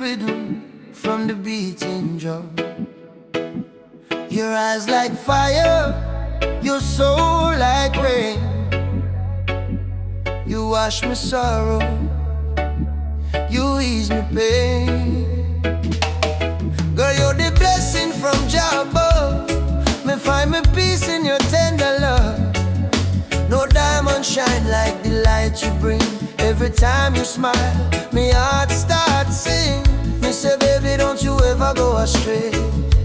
rhythm from the beating drum. Your eyes like fire, your soul like rain. You wash my sorrow, you ease my pain. Girl, you're the blessing from Jah above. Me find my peace in your tender love. No diamond shine like the light you bring. Every time you smile, me heart starts sing. Me say, baby, don't you ever go astray,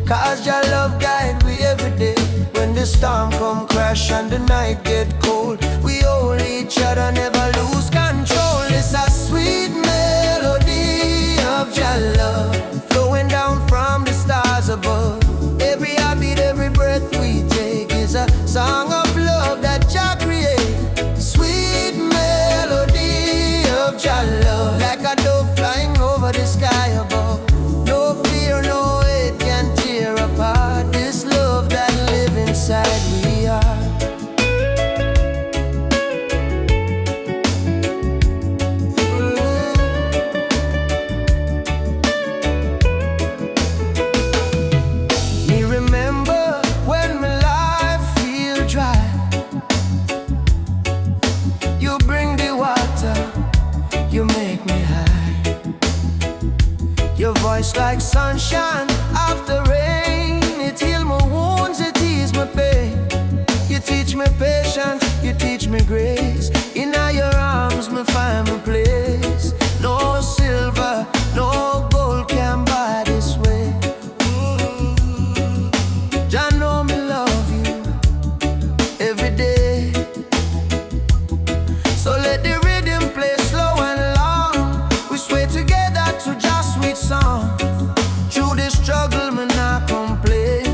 'cause your love guide we every day. When the storm come crash and the night get cold, we hold each other, never lose control. It's a sweet melody of your love, flowing down from the stars above. Every heartbeat, every breath we take is a song of love that Jah create. Sweet melody of your love, like a dove flying over the sky above. No fear, no hate can tear apart this love that live inside we are. Me remember when my life feel dry, you bring the water, you make me high. Your voice like sunshine after rain, it heal my wounds, it ease my pain. You teach me patience, you teach me grace. In your arms me find my place. No silver, no gold can buy this way. Jah know me love you every day. So let the rhythm play slow and long. We sway together to just sweet song. Through this struggle, me not complain,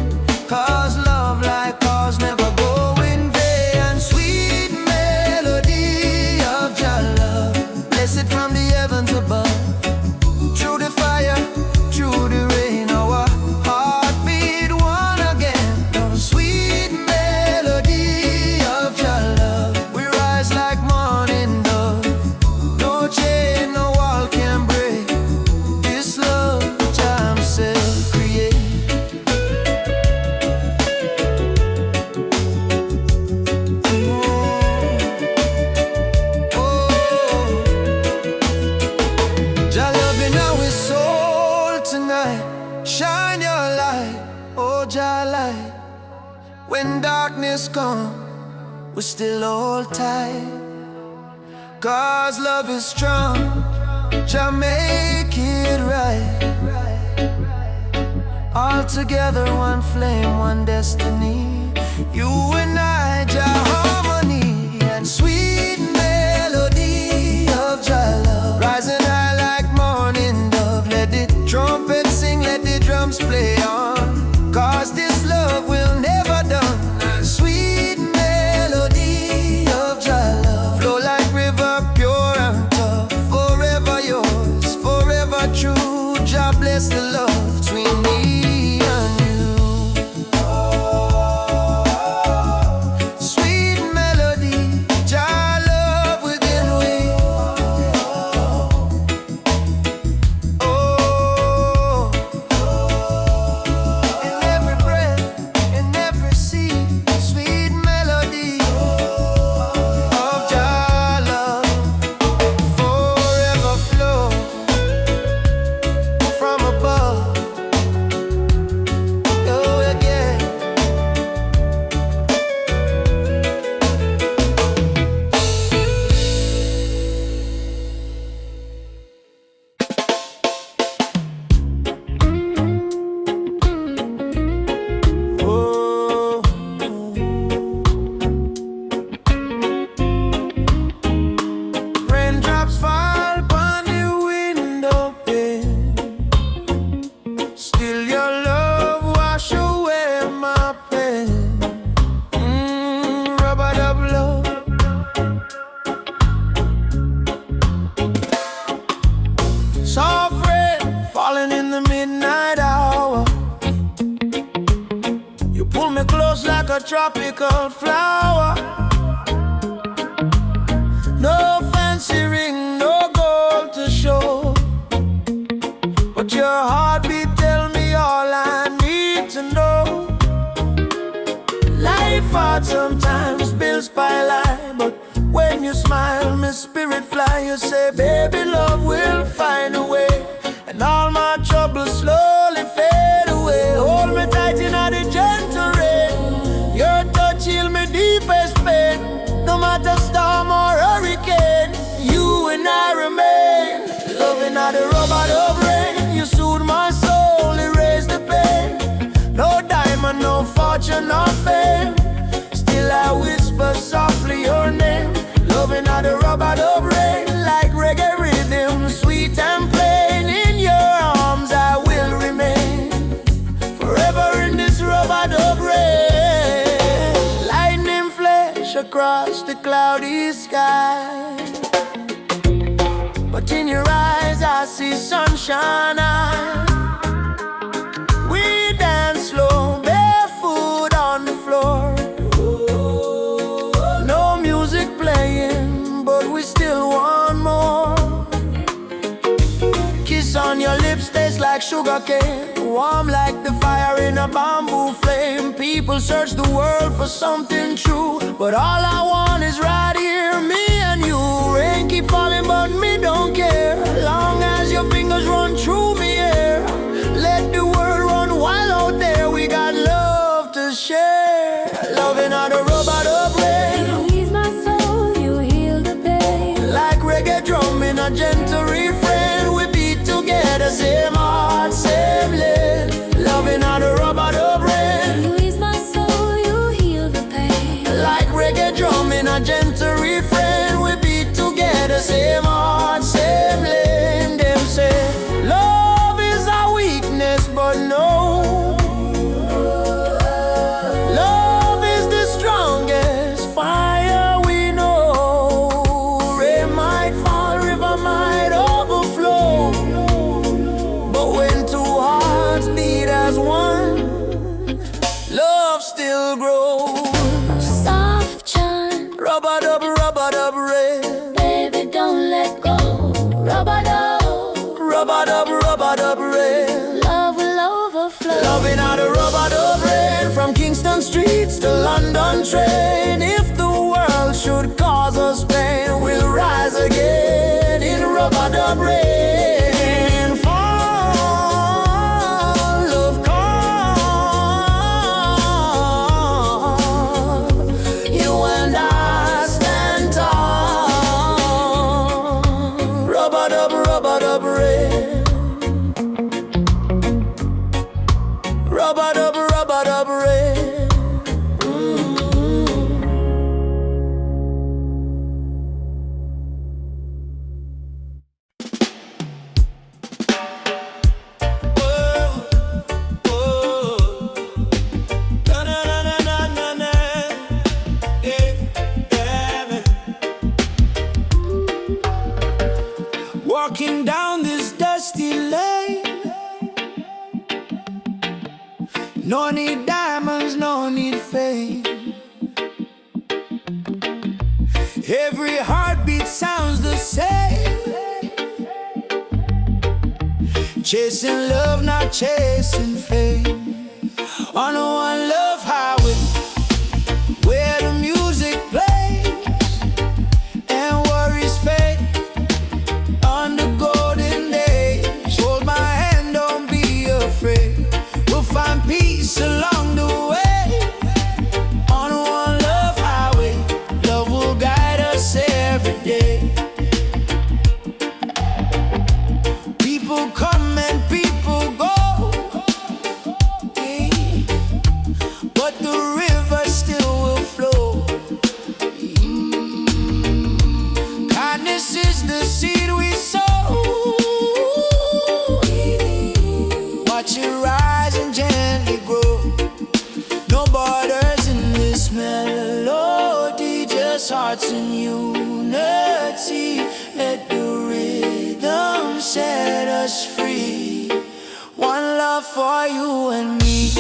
'cause love like ours never go in vain. And sweet melody of your love, blessed from the heavens above. Through the fire, through the rain, our heartbeat one again. No sweet melody of your love, we rise like morning dove. No chain, no wall can break this love Jah himself create. Jah loving our soul tonight. Shine your light, oh Jah light. When darkness come, we still hold tight, 'cause love is strong. Jah make it right. All together, one flame, one destiny. You and I, Jah harmony. And sweet melody of Jah love, rising high like morning dove. Let the trumpet sing, let the drums play on, 'cause this love will never done. And sweet melody of Jah love, flow like river, pure and tough. Forever yours, forever true. Jah bless the love between me and you. Sweet melody, Jah love within we. Oh, in every breath, in every seed, sweet melody of Jah love, forever flow from above. Oh, again. Oh, raindrops fall upon the window pane. Still your love wash away my pain. Rubber dub love. Soft rain falling in the midnight hour. You pull me close like a tropical flower. No fancy ring, no gold to show, fought sometimes, bills pile high, but when you smile, my spirit fly. You say, baby, love will find a way, and all my troubles slowly fade away. Hold me tight in the gentle rain. Your touch heal me deepest pain. No matter storm or hurricane, you and I remain. Loving at the rubber of rain. You soothe my soul, erase the pain. No diamond, no fortune, no fame. Still I whisper softly your name. Loving at the rubber of rain. Like reggae rhythm, sweet and plain. In your arms I will remain, forever in this rubber of rain. Lightning flash across the cloudy sky, but in your eyes I see sunshine. We dance slow, barefoot on the floor. No music playing, but we still want more. Kiss on your lips tastes like sugar cane, warm like the fire in a bamboo flame. People search the world for something true, but all I want is right here, me and you. Rain keep falling, but me don't care, long as your fingers run through me here. Let the world run wild out there. We got love to share. Loving on the robot of rain. You ease my soul, you heal the pain. Like reggae drum in a gentle refrain. We beat together, same heart, same lane. Loving on the robot of rain. You ease my soul, you heal the pain. Like reggae drum in a gentle refrain. We beat together, same heart, same lane. Them say love is our weakness, but no, love is the strongest fire we know. Rain might fall, river might overflow, but when two hearts beat as one, love still grows. Soft chant, Rubber dub rain. baby, don't let go. Rubber Rubber dub rain. love will overflow. Loving out the rubber dub rain. From Kingston streets to London train. If the world should cause us pain, we'll rise again in rubber dub rain. Fall, love call. You and I stand tall. Rubber dub rain. Rubber dub rain. Walking down this dusty lane. No need diamonds, no need fame. Every heartbeat sounds the same. Chasing love, not chasing fame. On a one love highway, where the music plays and worries fade. On the golden days, hold my hand, don't be afraid. We'll find peace along the way. On one love highway, love will guide us every day. People come and people go, but the river still will flow. Kindness is the seed we sow. Watch it rise and gently grow. No borders in this melody, just hearts in unity. Let the rhythm set us free. One love for you and me.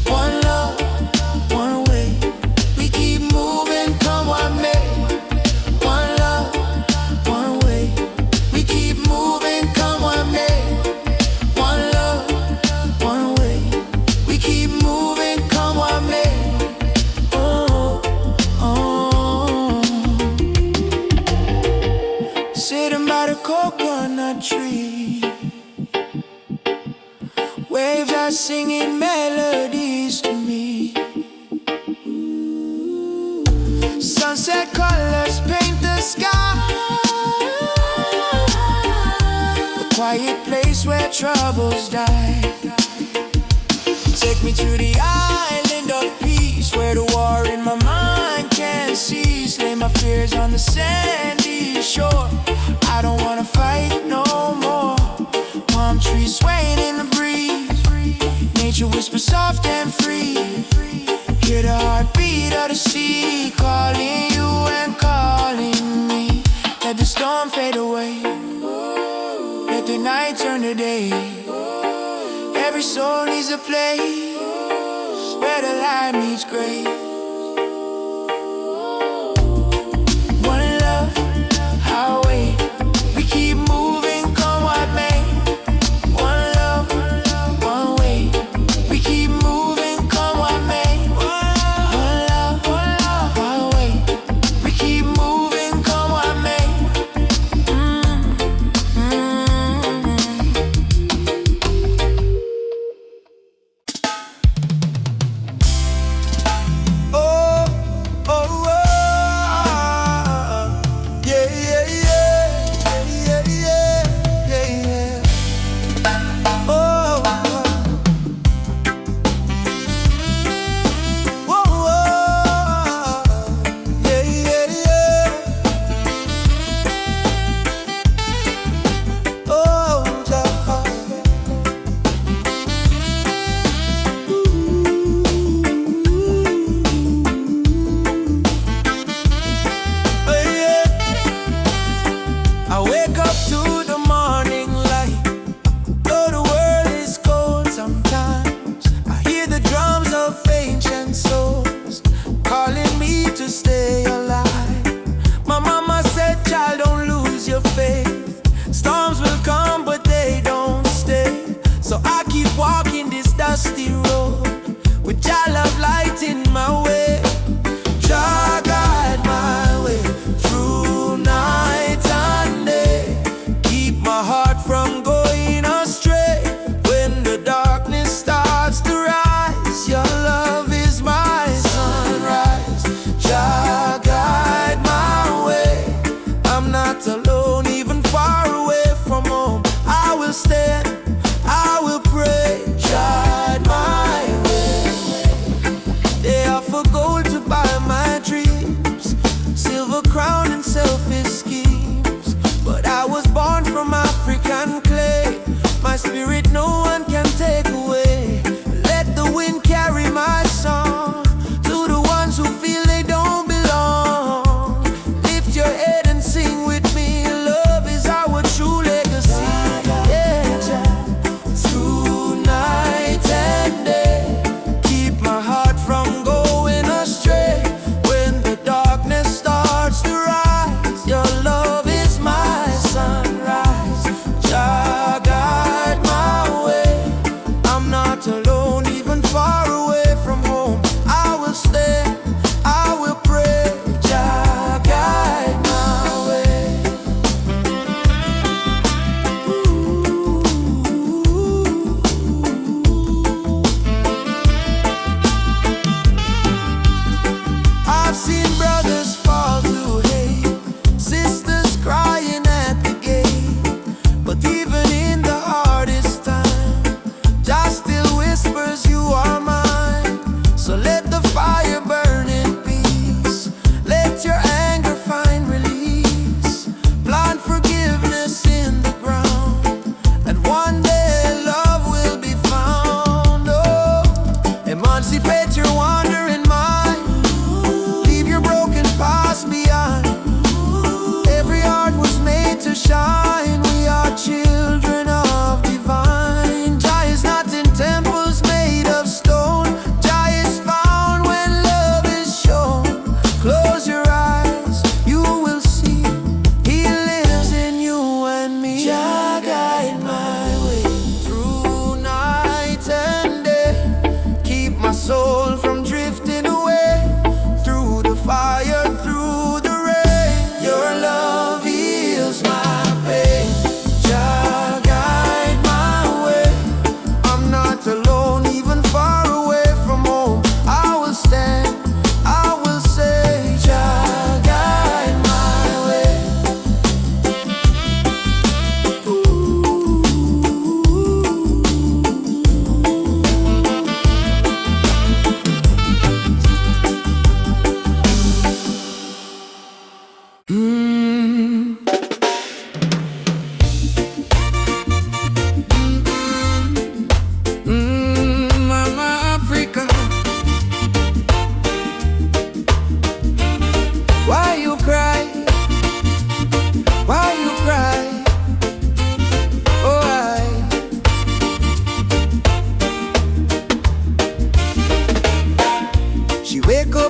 One love, one way. We keep moving, come what may. One love, one way. We keep moving, come what may. One love, one way. We keep moving, come what may. Oh. country. Waves are singing melodies to me. Sunset colors paint the sky. A quiet place where troubles die. Take me to the island of peace, where the war in my mind can't cease. Lay my fears on the sandy shore. I don't wanna fight no more. Palm trees swaying in the breeze. Nature whispers soft and free. Hear the heartbeat of the sea, calling you and calling me. Let the storm fade away. Let the night turn to day. Every soul needs a place where the light meets gray. One love, our way. We keep moving, come what may. One love, one way. We keep moving, come what may. One love, one way. We keep moving, come what may.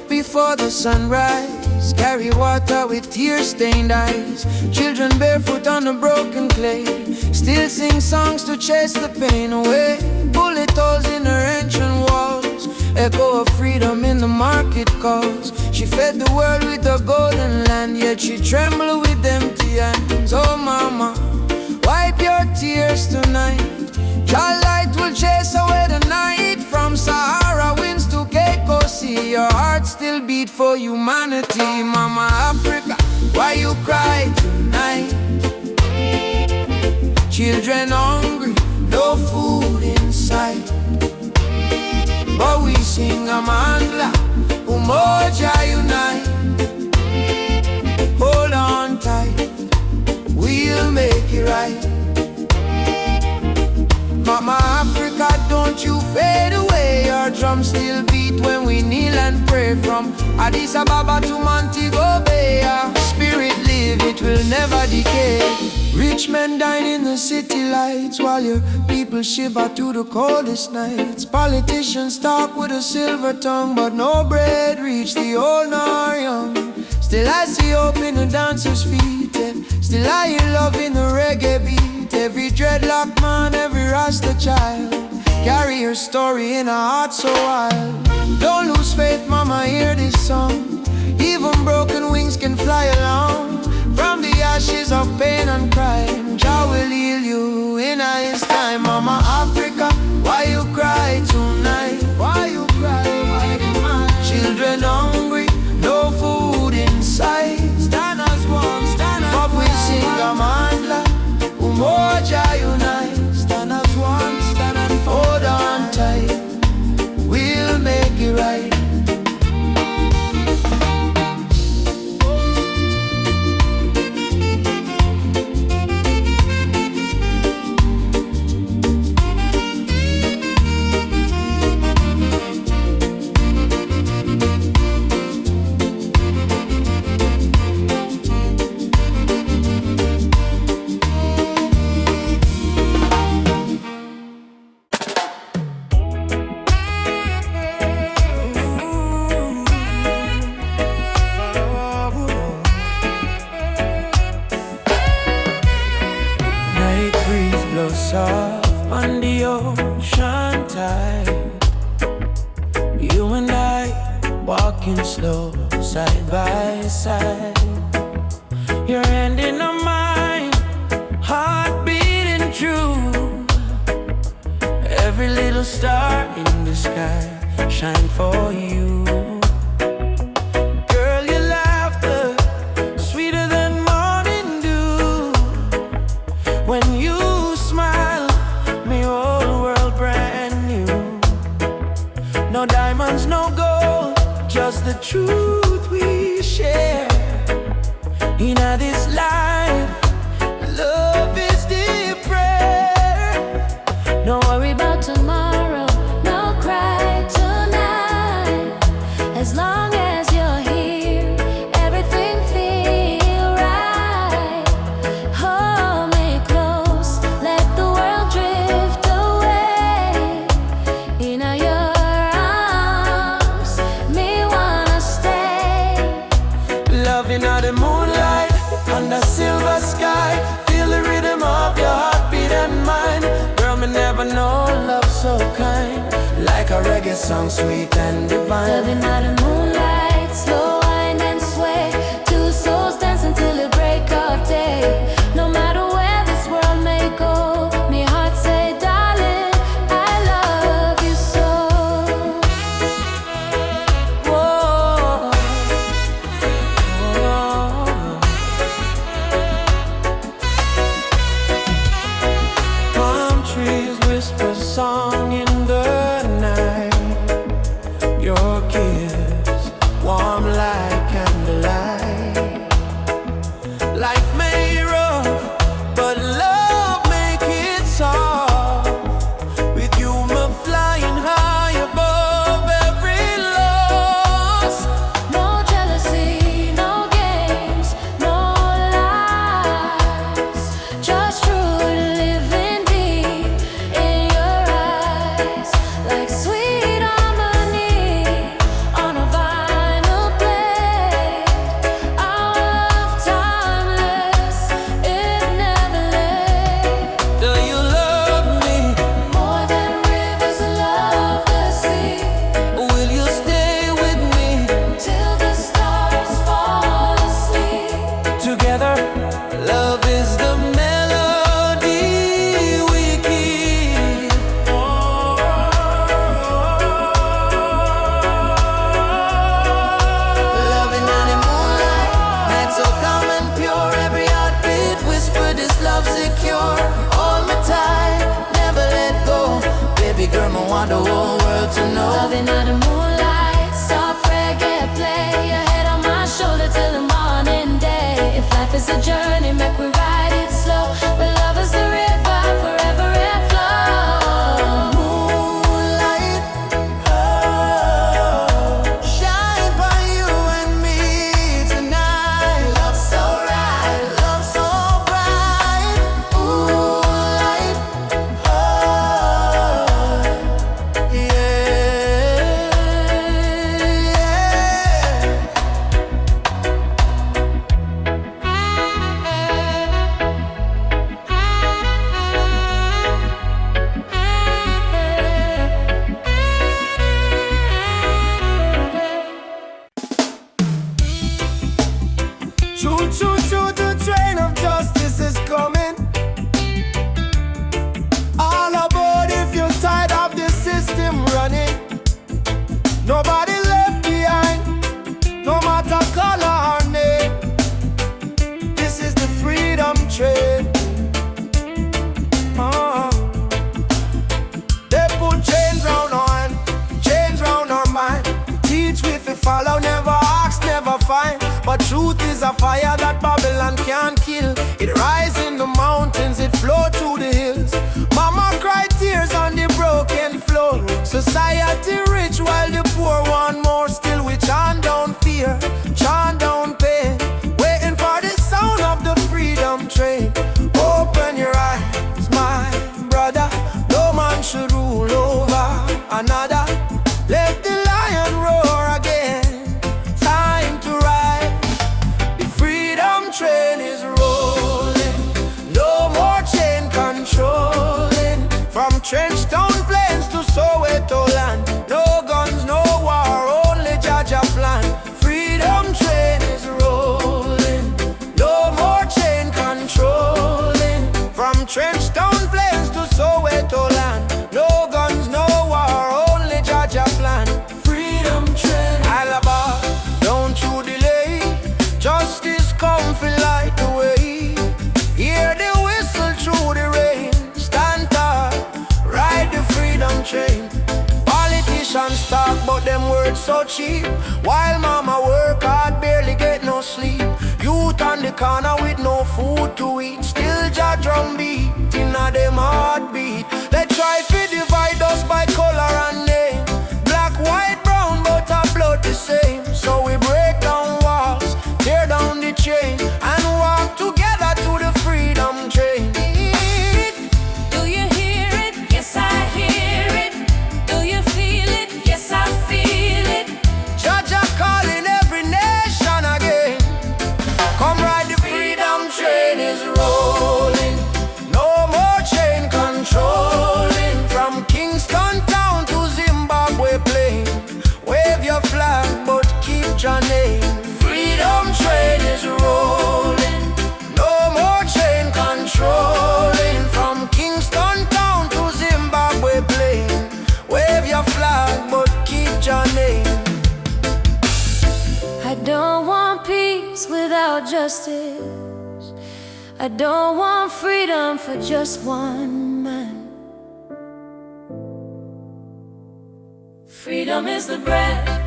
before the sunrise, carry water with tear-stained eyes. Children barefoot on the broken clay, still sing songs to chase the pain away. Bullet holes in her ancient walls, echo of freedom in the market calls. She fed the world with a golden land, yet she trembled with empty hands. Oh mama, wipe your tears tonight. Your light will chase away the night. From Sahara winds to Cape Coast Sea, your heart still beat for humanity. Mama Africa, why you cry tonight? Children hungry, no food in sight, but we sing Amandla, Umoja unite. Hold on tight, we'll make it right. Mama Africa, don't you fade away. Your drums still beat when we kneel and pray. From Addis Ababa to Montego Bay, our spirit live, it will never decay. Rich men dine in the city lights, while your people shiver to the coldest nights. Politicians talk with a silver tongue, but no bread reach the old nor young. Still I see hope in the dancers' feet, and still I hear love in the reggae beat. Every dreadlock man, every Rasta child, carry your story in a heart so wild. Don't lose faith, mama, hear this song. Even broken wings can fly along. From the ashes of pain and crime, Jah will heal you in His time. Mama Africa, why you cry tonight? Why you cry? Why you cry? Children hungry, no food in sight. Stand as one, stand as one. But we sing Amandla, Umoja unite. Stand as one, stand and hold on tight, we'll make it right. Soft on the ocean tide, you and I walking slow side by side. Your hand in mine, heart beating true. Every little star in the sky shine for you. Girl, your laughter sweeter than morning dew. When you no diamonds, no gold, just the truth we share. In this life, love is the prayer. No worry about tomorrow, no cry tonight. As long as you're here, everything feel right. Hold me close, let the world drift away. In your under the moonlight, under silver sky, feel the rhythm of your heartbeat and mine. Girl, me never know love so kind, like a reggae song, sweet and divine. Loving under the moonlight, slow wind and sway. Two souls dancing till the break of day. No matter where this world may go, me heart say, darling, I love you so. Whoa. Whisper song in the night. Your kiss want the whole world to know. Loving under moonlight, soft reggae play. Your head on my shoulder till the morning day. If life is a journey, make we ride it slow. But love is the river, forever it flows. Moonlight, oh, shine by you and me tonight. Love so right, Love so bright. Moonlight, oh, yeah, yeah. Choo choo choo, the train of justice is coming. All aboard if you're tired of the system running. Nobody left behind, no matter color or name. This is the freedom train. They put chains round our hand, chains round our mind. Teach we fi follow, never ask, never find. But truth is a fire that Babylon can't kill. It rise in the mountains, it flow through the hills. Mama cry tears on the broken floor. Society rich while the poor want more. Still we chant down fear, chant down pain, waiting for the sound of the freedom train. Open your eyes, my brother. No man should rule over another. Let the lion roar again. Time to ride. The freedom train is rolling. No more chain controlling. From Trenchtown Plains to Soweto land. No guns, no war, only Jaja plan. Freedom train is rolling. No more chain controlling. From Trenchtown Plains to Soweto land. No guns, no war, only Jaja plan. Freedom train. Alaba, don't you delay. Justice come fi light the way. Hear the whistle through the rain. Stand tall, ride the freedom train. Politicians talk but them words so cheap. While mama work hard, barely get no sleep. Youth on the corner with no food to eat. Still ja drum beat inna them heartbeat. They try to divide us by color and name. Black, white, brown, but our blood the same. So we break down walls, tear down the chain, and walk together to the freedom train. Do you hear it? Yes, I hear it. Do you feel it? Yes, I feel it. Jaja calling every nation again. Come ride the freedom train is rolling. No more chain controlling. From Kingston town to Zimbabwe plain. Wave your flag but keep your name. Freedom train is rolling. No more chain controlling. From Kingston town to Zimbabwe plain. Wave your flag but keep your name. I don't want peace without justice. I don't want freedom for just one man. Freedom is the breath